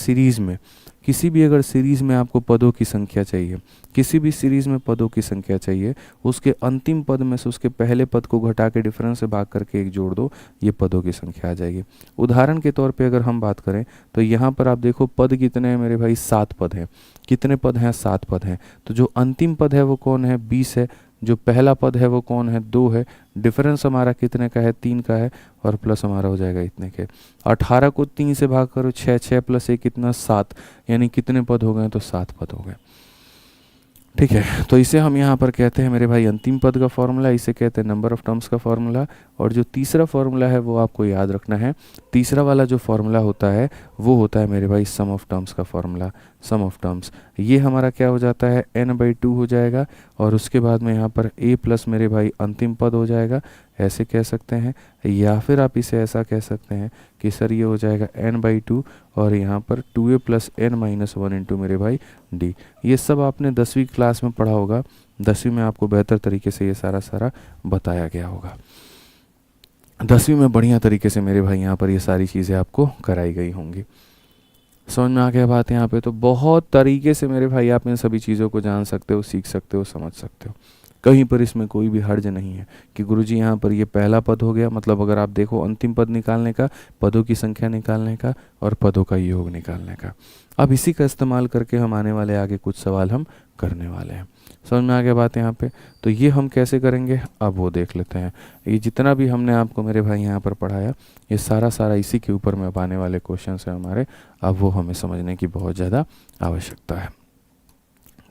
सीरीज़ में आपको पदों की संख्या चाहिए, किसी भी सीरीज़ में पदों की संख्या चाहिए, उसके अंतिम पद में से उसके पहले पद को घटा के डिफरेंस से भाग करके 1 जोड़ दो, ये पदों की संख्या आ जाएगी। उदाहरण के तौर पे अगर हम बात करें तो यहाँ पर आप देखो पद कितने हैं मेरे भाई? 7 पद हैं। कितने पद हैं? 7 पद हैं। तो जो अंतिम पद है वो कौन है? 20 है। जो पहला पद है वो कौन है? 2 है। डिफरेंस हमारा कितने का है? 3 का है, और प्लस हमारा हो जाएगा इतने के। 18 को 3 से भाग करो, 6, 6 प्लस 1 कितना? 7। यानी कितने पद हो गए? तो 7 पद हो गए। ठीक है, तो इसे हम यहाँ पर कहते हैं मेरे भाई अंतिम पद का फॉर्मूला, इसे कहते हैं नंबर ऑफ टर्म्स का फॉर्मूला। और जो तीसरा फॉर्मूला है वो आपको याद रखना है। तीसरा वाला जो फॉर्मूला होता है वो होता है मेरे भाई सम ऑफ टर्म्स का फॉर्मूला। सम ऑफ टर्म्स ये हमारा क्या हो जाता है? n/2 हो जाएगा, और उसके बाद में यहाँ पर a प्लस मेरे भाई अंतिम पद हो जाएगा, ऐसे कह सकते हैं। या फिर आप इसे ऐसा कह सकते हैं कि सर ये हो जाएगा n/2, और यहाँ पर 2a plus n minus 1 into मेरे भाई d। ये सब आपने 10वीं क्लास में पढ़ा होगा। 10वीं में आपको बेहतर तरीके से ये सारा बताया गया होगा। 10वीं में बढ़िया तरीके से मेरे भाई यहाँ पर ये सारी चीज़ें आपको कराई गई होंगी। समझ में आ गया बात यहाँ पे? तो बहुत तरीके से मेरे भाई आप इन सभी चीज़ों को जान सकते हो, सीख सकते हो, समझ सकते हो। कहीं पर इसमें कोई भी हर्ज नहीं है कि गुरुजी यहाँ पर ये पहला पद हो गया, मतलब अगर आप देखो अंतिम पद निकालने का, पदों की संख्या निकालने का, और पदों का योग निकालने का। अब इसी का इस्तेमाल करके हम आने वाले आगे कुछ सवाल हम करने वाले हैं। समझ में आ गया बात यहाँ पे? तो ये हम कैसे करेंगे अब वो देख लेते हैं। ये जितना भी हमने आपको मेरे भाई यहाँ पर पढ़ाया, ये सारा इसी के ऊपर में अब आने वाले क्वेश्चन है हमारे, अब वो हमें समझने की बहुत ज़्यादा आवश्यकता है।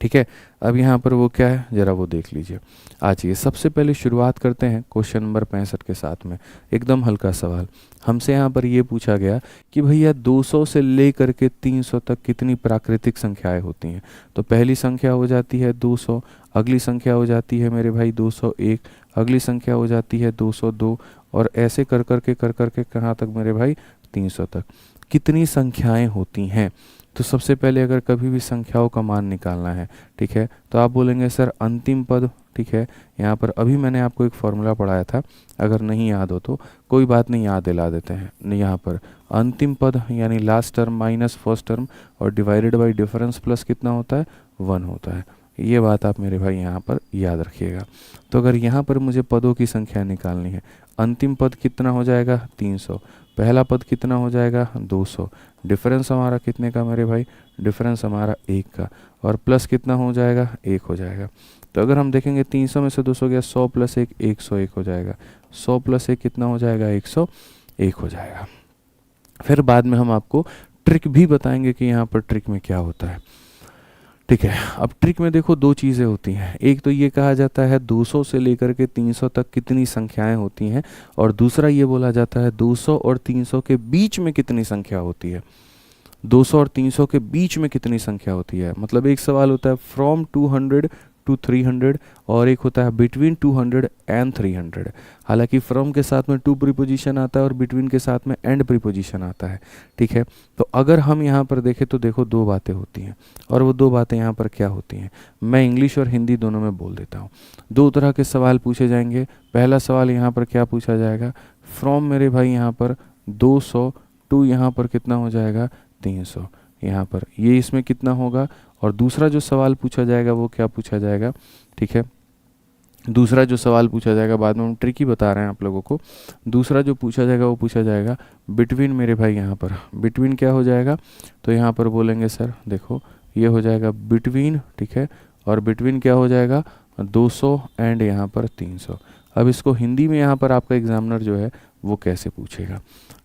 ठीक है, अब यहाँ पर वो क्या है ज़रा वो देख लीजिए। आइए सबसे पहले शुरुआत करते हैं क्वेश्चन नंबर 65 के साथ में। एकदम हल्का सवाल हमसे यहाँ पर ये पूछा गया कि भैया 200 से लेकर के 300 तक कितनी प्राकृतिक संख्याएं होती हैं। तो पहली संख्या हो जाती है 200, अगली संख्या हो जाती है मेरे भाई 201, अगली संख्या हो जाती है 202, और ऐसे कर करके कहाँ तक मेरे भाई? 300 तक। कितनी संख्याएं होती हैं? तो सबसे पहले अगर कभी भी संख्याओं का मान निकालना है, ठीक है, तो आप बोलेंगे सर अंतिम पद। ठीक है, यहाँ पर अभी मैंने आपको एक फॉर्मूला पढ़ाया था, अगर नहीं याद हो तो कोई बात नहीं, याद दिला देते हैं। यहाँ पर अंतिम पद यानी last term minus first term, और डिवाइडेड बाय डिफरेंस प्लस कितना होता है? 1 होता है। ये बात आप मेरे भाई यहाँ पर याद रखिएगा। तो अगर यहाँ पर मुझे पदों की संख्या निकालनी है, अंतिम पद कितना हो जाएगा? 300, पहला पद कितना हो जाएगा? 200, डिफरेंस हमारा कितने का मेरे भाई? डिफरेंस हमारा 1 का, और प्लस कितना हो जाएगा? 1 हो जाएगा। तो अगर हम देखेंगे 300 में से 200 गया, 100 प्लस 1 101 हो जाएगा, 100 प्लस 1 कितना हो जाएगा? 101 हो जाएगा। फिर बाद में हम आपको ट्रिक भी बताएंगे कि यहाँ पर ट्रिक में क्या होता है। ठीक है, अब ट्रिक में देखो 2 चीज़ें होती हैं। एक तो ये कहा जाता है 200 से लेकर के 300 तक कितनी संख्याएं होती हैं, और दूसरा ये बोला जाता है 200 और 300 के बीच में कितनी संख्या होती है। 200 और 300 के बीच में कितनी संख्या होती है, मतलब एक सवाल होता है फ्रॉम 200 टू 300 और एक होता है बिटवीन 200 एंड 300। हालांकि फ्रॉम के साथ में टू प्रीपोजिशन आता है और बिटवीन के साथ में एंड प्रीपोजिशन आता है, ठीक है। तो अगर हम यहाँ पर देखें तो देखो दो बातें होती हैं, और वो दो बातें यहाँ पर क्या होती हैं, मैं इंग्लिश और हिंदी दोनों में बोल देता हूँ। दो तरह के सवाल पूछे जाएंगे। पहला सवाल यहाँ पर क्या पूछा जाएगा, फ्रॉम मेरे भाई यहाँ पर 200 टू यहाँ पर कितना हो जाएगा 300, यहाँ पर ये इसमें कितना होगा। और दूसरा जो सवाल पूछा जाएगा वो क्या पूछा जाएगा, ठीक है। दूसरा जो सवाल पूछा जाएगा, बाद में हम ट्रिकी बता रहे हैं आप लोगों को, दूसरा जो पूछा जाएगा वो पूछा जाएगा बिटवीन मेरे भाई। यहाँ पर बिटवीन क्या हो जाएगा, तो यहाँ पर बोलेंगे सर देखो ये हो जाएगा बिटवीन, ठीक है। और बिटवीन क्या हो जाएगा 200 एंड यहाँ पर 300। अब इसको हिंदी में यहाँ पर आपका एग्जामिनर जो है वो कैसे पूछेगा,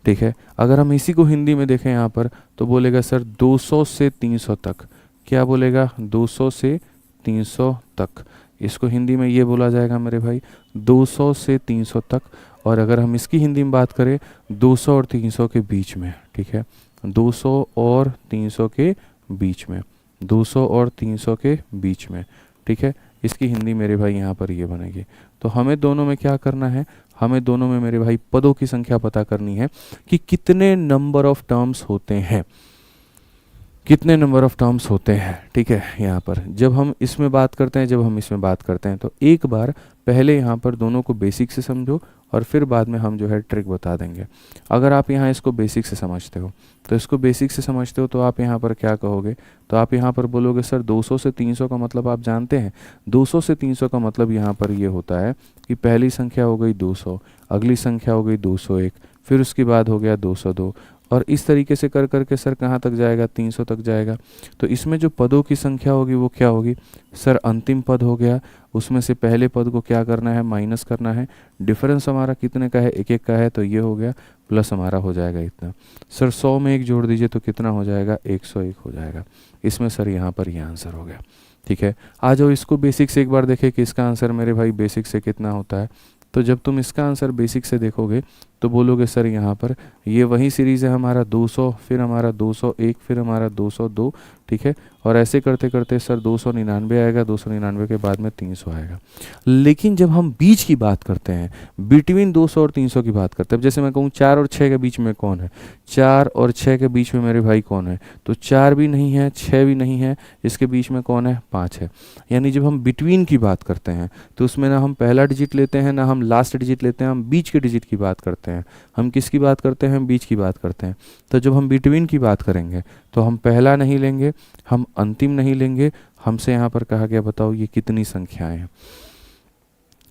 ठीक है। अगर हम इसी को हिंदी में देखें यहाँ पर तो बोलेगा सर 200 से 300 तक, क्या बोलेगा 200 से 300 तक। इसको हिंदी में ये बोला जाएगा मेरे भाई 200 से 300 तक। और अगर हम इसकी हिंदी में बात करें 200 और 300 के बीच में, ठीक है, 200 और 300 के बीच में, 200 और 300 के बीच में, ठीक है। इसकी हिंदी मेरे भाई यहाँ पर ये बनेगी। तो हमें दोनों में क्या करना है, हमें दोनों में मेरे भाई पदों की संख्या पता करनी है कि कितने नंबर ऑफ टर्म्स होते हैं, कितने नंबर ऑफ टर्म्स होते हैं, ठीक है। यहाँ पर जब हम इसमें बात करते हैं, जब हम इसमें बात करते हैं तो एक बार पहले यहाँ पर दोनों को बेसिक से समझो और फिर बाद में हम जो है ट्रिक बता देंगे। अगर आप यहाँ इसको बेसिक से समझते हो तो इसको बेसिक से समझते हो तो आप यहाँ पर क्या कहोगे, तो आप यहाँ पर बोलोगे सर 200 से 300 का मतलब आप जानते हैं, 200 से 300 का मतलब यहाँ पर ये होता है कि पहली संख्या हो गई 200, अगली संख्या हो गई 201, फिर उसके बाद हो गया 202, और इस तरीके से कर करके सर कहाँ तक जाएगा 300 तक जाएगा। तो इसमें जो पदों की संख्या होगी वो क्या होगी सर, अंतिम पद हो गया, उसमें से पहले पद को क्या करना है, माइनस करना है। डिफरेंस हमारा कितने का है, एक एक का है, तो ये हो गया, प्लस हमारा हो जाएगा इतना। सर 100 में एक जोड़ दीजिए तो कितना हो जाएगा, 101 हो जाएगा। इसमें सर यहाँ पर ये आंसर हो गया, ठीक है। आ जाओ इसको बेसिक से एक बार देखें कि इसका आंसर मेरे भाई बेसिक से कितना होता है। तो जब तुम इसका आंसर बेसिक से देखोगे तो बोलोगे सर यहाँ पर ये वही सीरीज़ है हमारा 200, फिर हमारा 201, फिर हमारा 202, ठीक है। और ऐसे करते करते सर 299 आएगा, 299 के बाद में 300 आएगा। लेकिन जब हम बीच की बात करते हैं, बिटवीन 200 और 300 की बात करते हैं, जैसे मैं कहूँ 4 और 6 के बीच में कौन है, 4 और 6 के बीच में मेरे भाई कौन है, तो 4 भी नहीं है, 6 भी नहीं है, इसके बीच में कौन है, 5 है। यानी जब हम बिटवीन की बात करते हैं तो उसमें ना हम पहला डिजिट लेते हैं ना हम लास्ट डिजिट लेते हैं, हम बीच के डिजिट की बात करते हैं। हम किसकी बात करते हैं, हम बीच की बात करते हैं। तो जब हम बिटवीन की बात करेंगे तो हम पहला नहीं लेंगे, हम अंतिम नहीं लेंगे। हमसे यहाँ पर कहा गया बताओ ये कितनी संख्याएं हैं,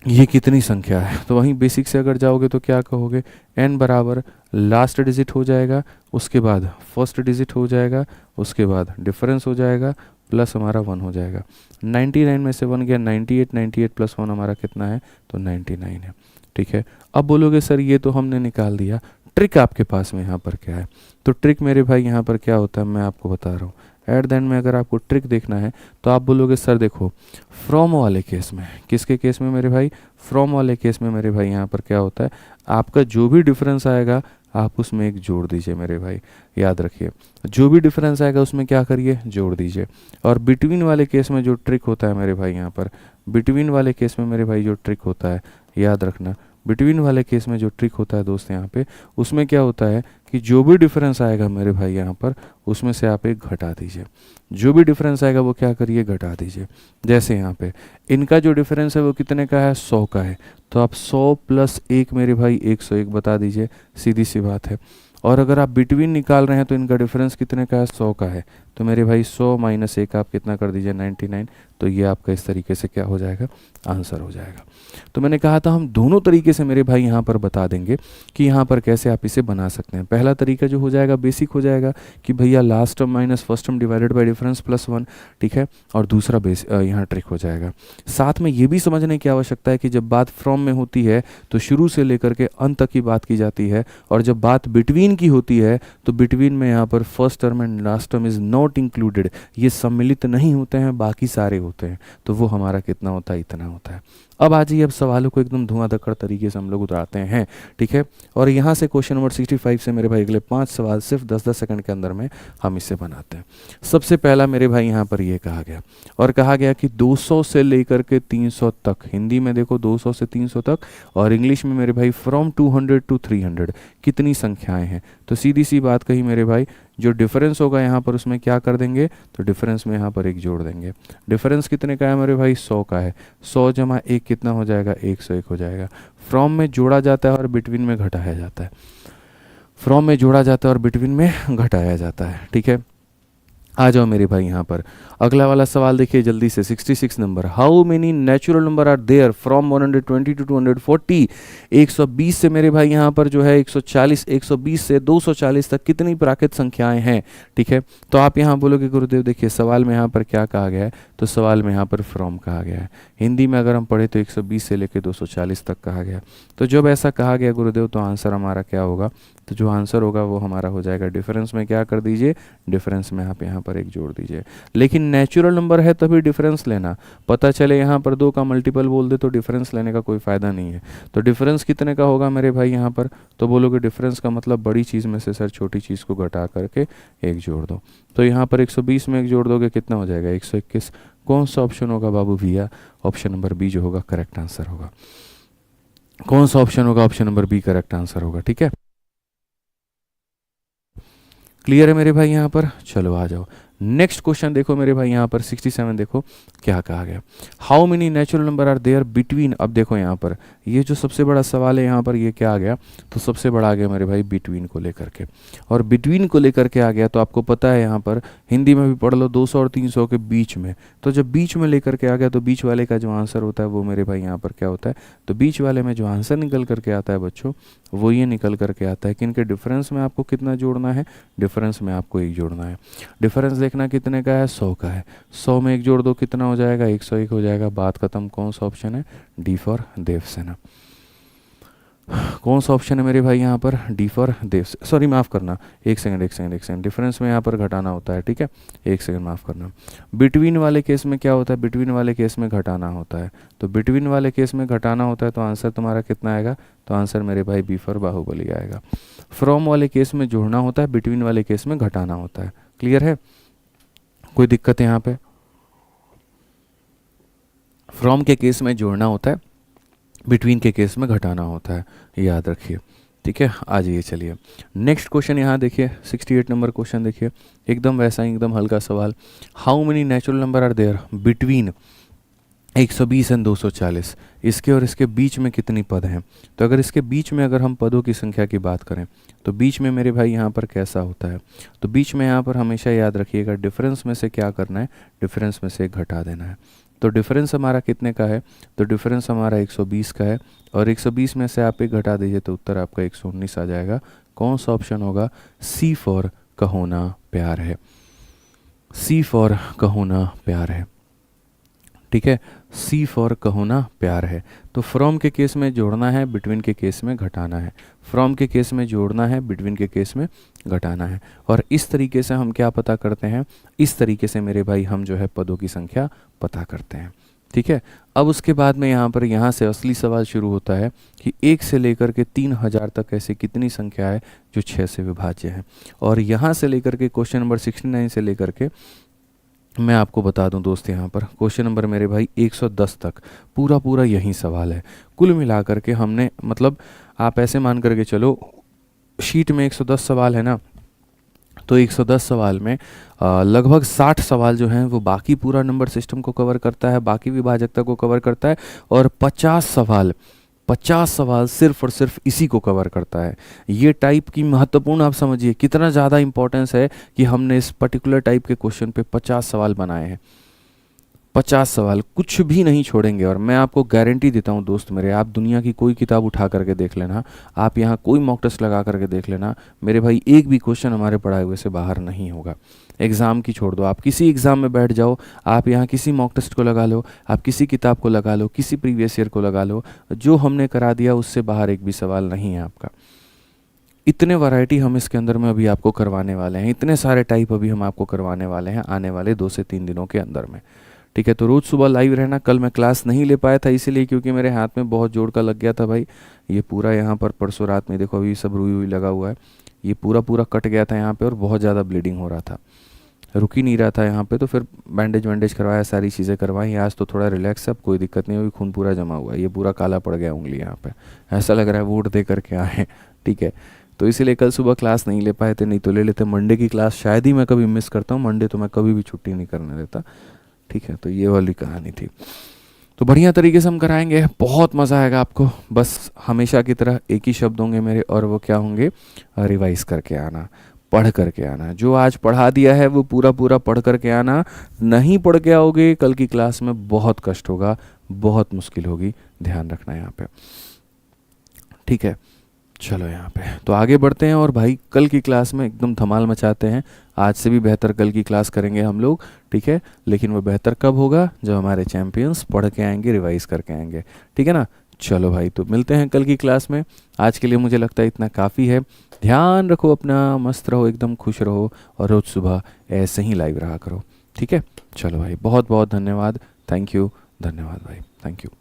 ये कितनी संख्या है। तो वहीं बेसिक से अगर जाओगे तो क्या कहोगे, n बराबर लास्ट डिजिट हो जाएगा, उसके बाद फर्स्ट डिजिट हो जाएगा, उसके बाद डिफरेंस हो जाएगा, प्लस हमारा 1 हो जाएगा। 99 में से 1 गया 98, 98 प्लस 1 हमारा कितना है, तो 99 है, ठीक है। अब बोलोगे सर ये तो हमने निकाल दिया, ट्रिक आपके पास में यहाँ पर क्या है। तो ट्रिक मेरे भाई यहाँ पर क्या होता है मैं आपको बता रहा हूँ। एट द एंड में अगर आपको ट्रिक देखना है तो आप बोलोगे सर देखो फ्रॉम वाले केस में, किसके केस में मेरे भाई, फ्रॉम वाले केस में मेरे भाई यहाँ पर क्या होता है, आपका जो भी डिफरेंस आएगा आप उसमें एक जोड़ दीजिए मेरे भाई, याद रखिए जो भी डिफरेंस आएगा उसमें क्या करिए, जोड़ दीजिए। और बिटवीन वाले केस में जो ट्रिक होता है मेरे भाई यहाँ पर, बिटवीन वाले केस में मेरे भाई जो ट्रिक होता है याद रखना, बिटवीन वाले केस में जो ट्रिक होता है दोस्त यहाँ पे, उसमें क्या होता है कि जो भी डिफरेंस आएगा मेरे भाई यहाँ पर उसमें से आप एक घटा दीजिए, जो भी डिफरेंस आएगा वो क्या करिए, घटा दीजिए। जैसे यहाँ पे इनका जो डिफरेंस है वो कितने का है, 100 का है, तो आप 100 प्लस 1 मेरे भाई 101 बता दीजिए, सीधी सी बात है। और अगर आप बिटवीन निकाल रहे हैं तो इनका डिफरेंस कितने का है, 100 का है, तो मेरे भाई 100 माइनस 1 आप कितना कर दीजिए, 99। तो ये आपका इस तरीके से क्या हो जाएगा, आंसर हो जाएगा। तो मैंने कहा था हम दोनों तरीके से मेरे भाई यहाँ पर बता देंगे कि यहाँ पर कैसे आप इसे बना सकते हैं। पहला तरीका जो हो जाएगा बेसिक हो जाएगा कि भैया last term minus first term divided by difference plus 1, ठीक है। और दूसरा यहाँ ट्रिक हो जाएगा। साथ में ये भी समझने की आवश्यकता है कि जब बात फ्रॉम में होती है तो शुरू से लेकर के अंत तक की बात की जाती है, और जब बात बिटवीन की होती है तो बिटवीन में यहाँ पर first term and last term is not included, ये सम्मिलित नहीं होते हैं, बाकी सारे होते हैं। तो वो हमारा कितना होता है, इतना होता है। अब आ जाइए, अब सवालों को एकदम धुआंधार तरीके से हम लोग उतारते हैं, ठीक है। और यहाँ से क्वेश्चन नंबर 65 से मेरे भाई अगले 5 सवाल सिर्फ 10-10 सेकंड के अंदर में हम इसे बनाते हैं। सबसे पहला मेरे भाई यहाँ पर ये कहा गया, और कहा गया कि 200 से लेकर के 300 तक, हिंदी में देखो 200 से 300 तक, और इंग्लिश में मेरे भाई फ्रॉम 200 टू 300 कितनी संख्याएं हैं। तो सीधी सी बात कही मेरे भाई, जो डिफरेंस होगा यहाँ पर उसमें क्या कर देंगे, तो डिफरेंस में यहाँ पर 1 जोड़ देंगे। डिफरेंस कितने का है मेरे भाई, 100 का है। 100 जमा 1 कितना हो जाएगा, 101 हो जाएगा। फ्रॉम में जोड़ा जाता है और बिटवीन में घटाया जाता है, फ्रॉम में जोड़ा जाता है और बिटवीन में घटाया जाता है, ठीक है। आ जाओ मेरे भाई यहाँ पर अगला वाला सवाल देखिए जल्दी से, 66 number, how many natural number are there from 120 to 240। 120 से मेरे भाई यहाँ पर जो है 140, 120 से 240 तक कितनी प्राकृत संख्याएं हैं, ठीक है। तो आप यहाँ बोलोगे गुरुदेव देखिए सवाल में यहाँ पर क्या कहा गया है, तो सवाल में यहाँ पर फ्रॉम कहा गया है। हिंदी में अगर हम पढ़े तो 120 से लेकर 240 तक कहा गया। तो जब ऐसा कहा गया गुरुदेव तो आंसर हमारा क्या होगा, तो जो आंसर होगा वो हमारा हो जाएगा, डिफरेंस में क्या कर दीजिए, डिफरेंस में आप यहाँ पर 1 जोड़ दीजिए। लेकिन नेचुरल नंबर है तभी डिफरेंस लेना, पता चले यहाँ पर 2 का मल्टीपल बोल दे तो डिफरेंस लेने का कोई फ़ायदा नहीं है। तो डिफरेंस कितने का होगा मेरे भाई यहाँ पर, तो बोलोगे डिफरेंस का मतलब बड़ी चीज़ में से सर छोटी चीज़ को घटा करके 1 जोड़ दो। तो यहाँ पर 120 में 1 जोड़ दोगे कितना हो जाएगा, 121। कौन सा ऑप्शन होगा बाबू भैया, ऑप्शन नंबर बी जो होगा करेक्ट आंसर होगा। कौन सा ऑप्शन होगा, option number B correct answer होगा, ठीक है। क्लियर है मेरे भाई यहाँ पर, चलो आ जाओ नेक्स्ट क्वेश्चन देखो मेरे भाई यहाँ पर 67 देखो क्या कहा गया, how many natural number are there between. अब देखो यहाँ पर ये जो सबसे बड़ा सवाल है यहाँ पर ये क्या आ गया, तो सबसे बड़ा आ गया मेरे भाई बिटवीन को लेकर के, और बिटवीन को लेकर के आ गया। तो आपको पता है यहाँ पर हिंदी में भी पढ़ लो 200 और 300 के बीच में, तो जब बीच में लेकर के आ गया तो बीच वाले का जो आंसर होता है वो मेरे भाई यहाँ पर क्या होता है, तो बीच वाले में जो आंसर निकल करके आता है बच्चों वो ये निकल करके आता है कि इनके डिफरेंस में आपको कितना जोड़ना है, डिफरेंस में आपको 1 जोड़ना है। डिफरेंस देखना कितने का है, 100 का है। 100 में 1 जोड़ दो कितना हो जाएगा, 101 हो जाएगा। बात खत्म। कौन सा ऑप्शन है, डी फॉर देवसेना। कौन सा ऑप्शन है मेरे भाई यहाँ पर, डी फॉर देव, सॉरी माफ़ करना, एक सेकंड, डिफरेंस में यहाँ पर घटाना होता है, ठीक है, एक सेकंड माफ़ करना। बिटवीन वाले केस में क्या होता है, बिटवीन वाले केस में घटाना होता है। तो बिटवीन वाले केस में घटाना होता है तो आंसर तुम्हारा कितना आएगा, तो आंसर मेरे भाई बी फॉर बाहुबली आएगा। फ्रॉम वाले केस में जोड़ना होता है, बिटवीन वाले केस में घटाना होता है। क्लियर है, कोई दिक्कत है यहाँ पे? फ्रॉम के केस में जोड़ना होता है, बिटवीन के केस में घटाना होता है, याद रखिए, ठीक है। आ जाइए चलिए नेक्स्ट क्वेश्चन यहाँ देखिए 68 नंबर क्वेश्चन देखिए, एकदम वैसा ही एकदम हल्का सवाल, how many natural number are there between 120 and 240। इसके और इसके बीच में कितनी पद हैं। तो अगर इसके बीच में अगर हम पदों की संख्या की बात करें तो बीच में मेरे भाई यहाँ पर कैसा होता है, तो बीच में यहाँ पर हमेशा याद रखिएगा डिफरेंस में से क्या करना है, डिफरेंस में से 1 घटा देना है। तो डिफरेंस हमारा कितने का है, तो डिफरेंस हमारा 120 का है, और 120 में से आप 1 घटा दीजिए तो उत्तर आपका 119 आ जाएगा। कौन सा ऑप्शन होगा, सी फॉर कहोना प्यार है, सी फॉर कहोना प्यार है, ठीक है, सी फॉर कहोना प्यार है। तो फ्रॉम के केस में जोड़ना है, बिटवीन के केस में घटाना है, फ्रॉम के केस में जोड़ना है, बिटवीन के केस में घटाना है। और इस तरीके से हम क्या पता करते हैं, इस तरीके से मेरे भाई हम जो है पदों की संख्या पता करते हैं, ठीक है। अब उसके बाद में यहाँ से असली सवाल शुरू होता है कि 1 से लेकर के 3000 तक ऐसी कितनी संख्या है जो 6 से विभाज्य है। और यहाँ से लेकर के क्वेश्चन नंबर 69 से लेकर के मैं आपको बता दूं दोस्त, यहाँ पर क्वेश्चन नंबर मेरे भाई 110 तक पूरा यही सवाल है। कुल मिलाकर के हमने, मतलब आप ऐसे मान करके चलो शीट में 110 सवाल है ना, तो 110 सवाल में लगभग 60 सवाल जो हैं वो बाकी पूरा नंबर सिस्टम को कवर करता है, बाकी विभाजकता को कवर करता है, और 50 सवाल सिर्फ और सिर्फ इसी को कवर करता है। ये टाइप की महत्वपूर्ण, आप समझिए कितना ज़्यादा इंपॉर्टेंस है कि हमने इस पर्टिकुलर टाइप के क्वेश्चन पे 50 सवाल बनाए हैं। 50 सवाल, कुछ भी नहीं छोड़ेंगे। और मैं आपको गारंटी देता हूँ दोस्त मेरे, आप दुनिया की कोई किताब उठा करके देख लेना, आप यहाँ कोई मॉक टेस्ट लगा करके देख लेना मेरे भाई, एक भी क्वेश्चन हमारे पढ़ाए हुए से बाहर नहीं होगा। एग्ज़ाम की छोड़ दो, आप किसी एग्ज़ाम में बैठ जाओ, आप यहाँ किसी मॉक टेस्ट को लगा लो, आप किसी किताब को लगा लो, किसी प्रीवियस ईयर को लगा लो, जो हमने करा दिया उससे बाहर एक भी सवाल नहीं है आपका। इतने वैरायटी हम इसके अंदर में अभी आपको करवाने वाले हैं, इतने सारे टाइप अभी हम आपको करवाने वाले हैं आने वाले 2 से 3 दिनों के अंदर में, ठीक है। तो रोज़ सुबह लाइव रहना। कल मैं क्लास नहीं ले पाया था इसीलिए क्योंकि मेरे हाथ में बहुत जोर का लग गया था भाई। ये पूरा यहाँ पर परसों रात में देखो अभी सब रुई हुई लगा हुआ है, ये पूरा पूरा कट गया था यहाँ पे और बहुत ज़्यादा ब्लीडिंग हो रहा था, रुक ही नहीं रहा था यहाँ पे। तो फिर बैंडेज वैंडेज करवाया, सारी चीज़ें करवाई। आज तो थोड़ा रिलैक्स है, अब कोई दिक्कत नहीं हुई। खून पूरा जमा हुआ है, ये पूरा काला पड़ गया उंगली यहाँ पे, ऐसा लग रहा है वोट दे करके आए। ठीक है। तो इसीलिए कल सुबह क्लास नहीं ले पाए थे, नहीं तो ले लेते। मंडे की क्लास शायद ही मैं कभी मिस करता हूँ, मंडे तो मैं कभी भी छुट्टी नहीं करने देता। ठीक है। तो ये वाली कहानी थी। तो बढ़िया तरीके से हम कराएंगे, बहुत मज़ा आएगा आपको। बस हमेशा की तरह एक ही शब्द होंगे मेरे, और वो क्या होंगे? रिवाइज करके आना, पढ़ करके आना। जो आज पढ़ा दिया है वो पूरा पूरा पढ़ करके आना। नहीं पढ़ के आओगे कल की क्लास में बहुत कष्ट होगा, बहुत मुश्किल होगी। ध्यान रखना यहाँ पे। ठीक है। चलो यहाँ पे तो आगे बढ़ते हैं, और भाई कल की क्लास में एकदम धमाल मचाते हैं। आज से भी बेहतर कल की क्लास करेंगे हम लोग। ठीक है। लेकिन वो बेहतर कब होगा? जब हमारे चैंपियंस पढ़ के आएंगे, रिवाइज करके आएंगे। ठीक है ना। चलो भाई, तो मिलते हैं कल की क्लास में। आज के लिए मुझे लगता है इतना काफ़ी है। ध्यान रखो अपना, मस्त रहो, एकदम खुश रहो, और रोज़ सुबह ऐसे ही लाइव रहा करो। ठीक है। चलो भाई, बहुत बहुत धन्यवाद। Thank you. धन्यवाद भाई, थैंक यू।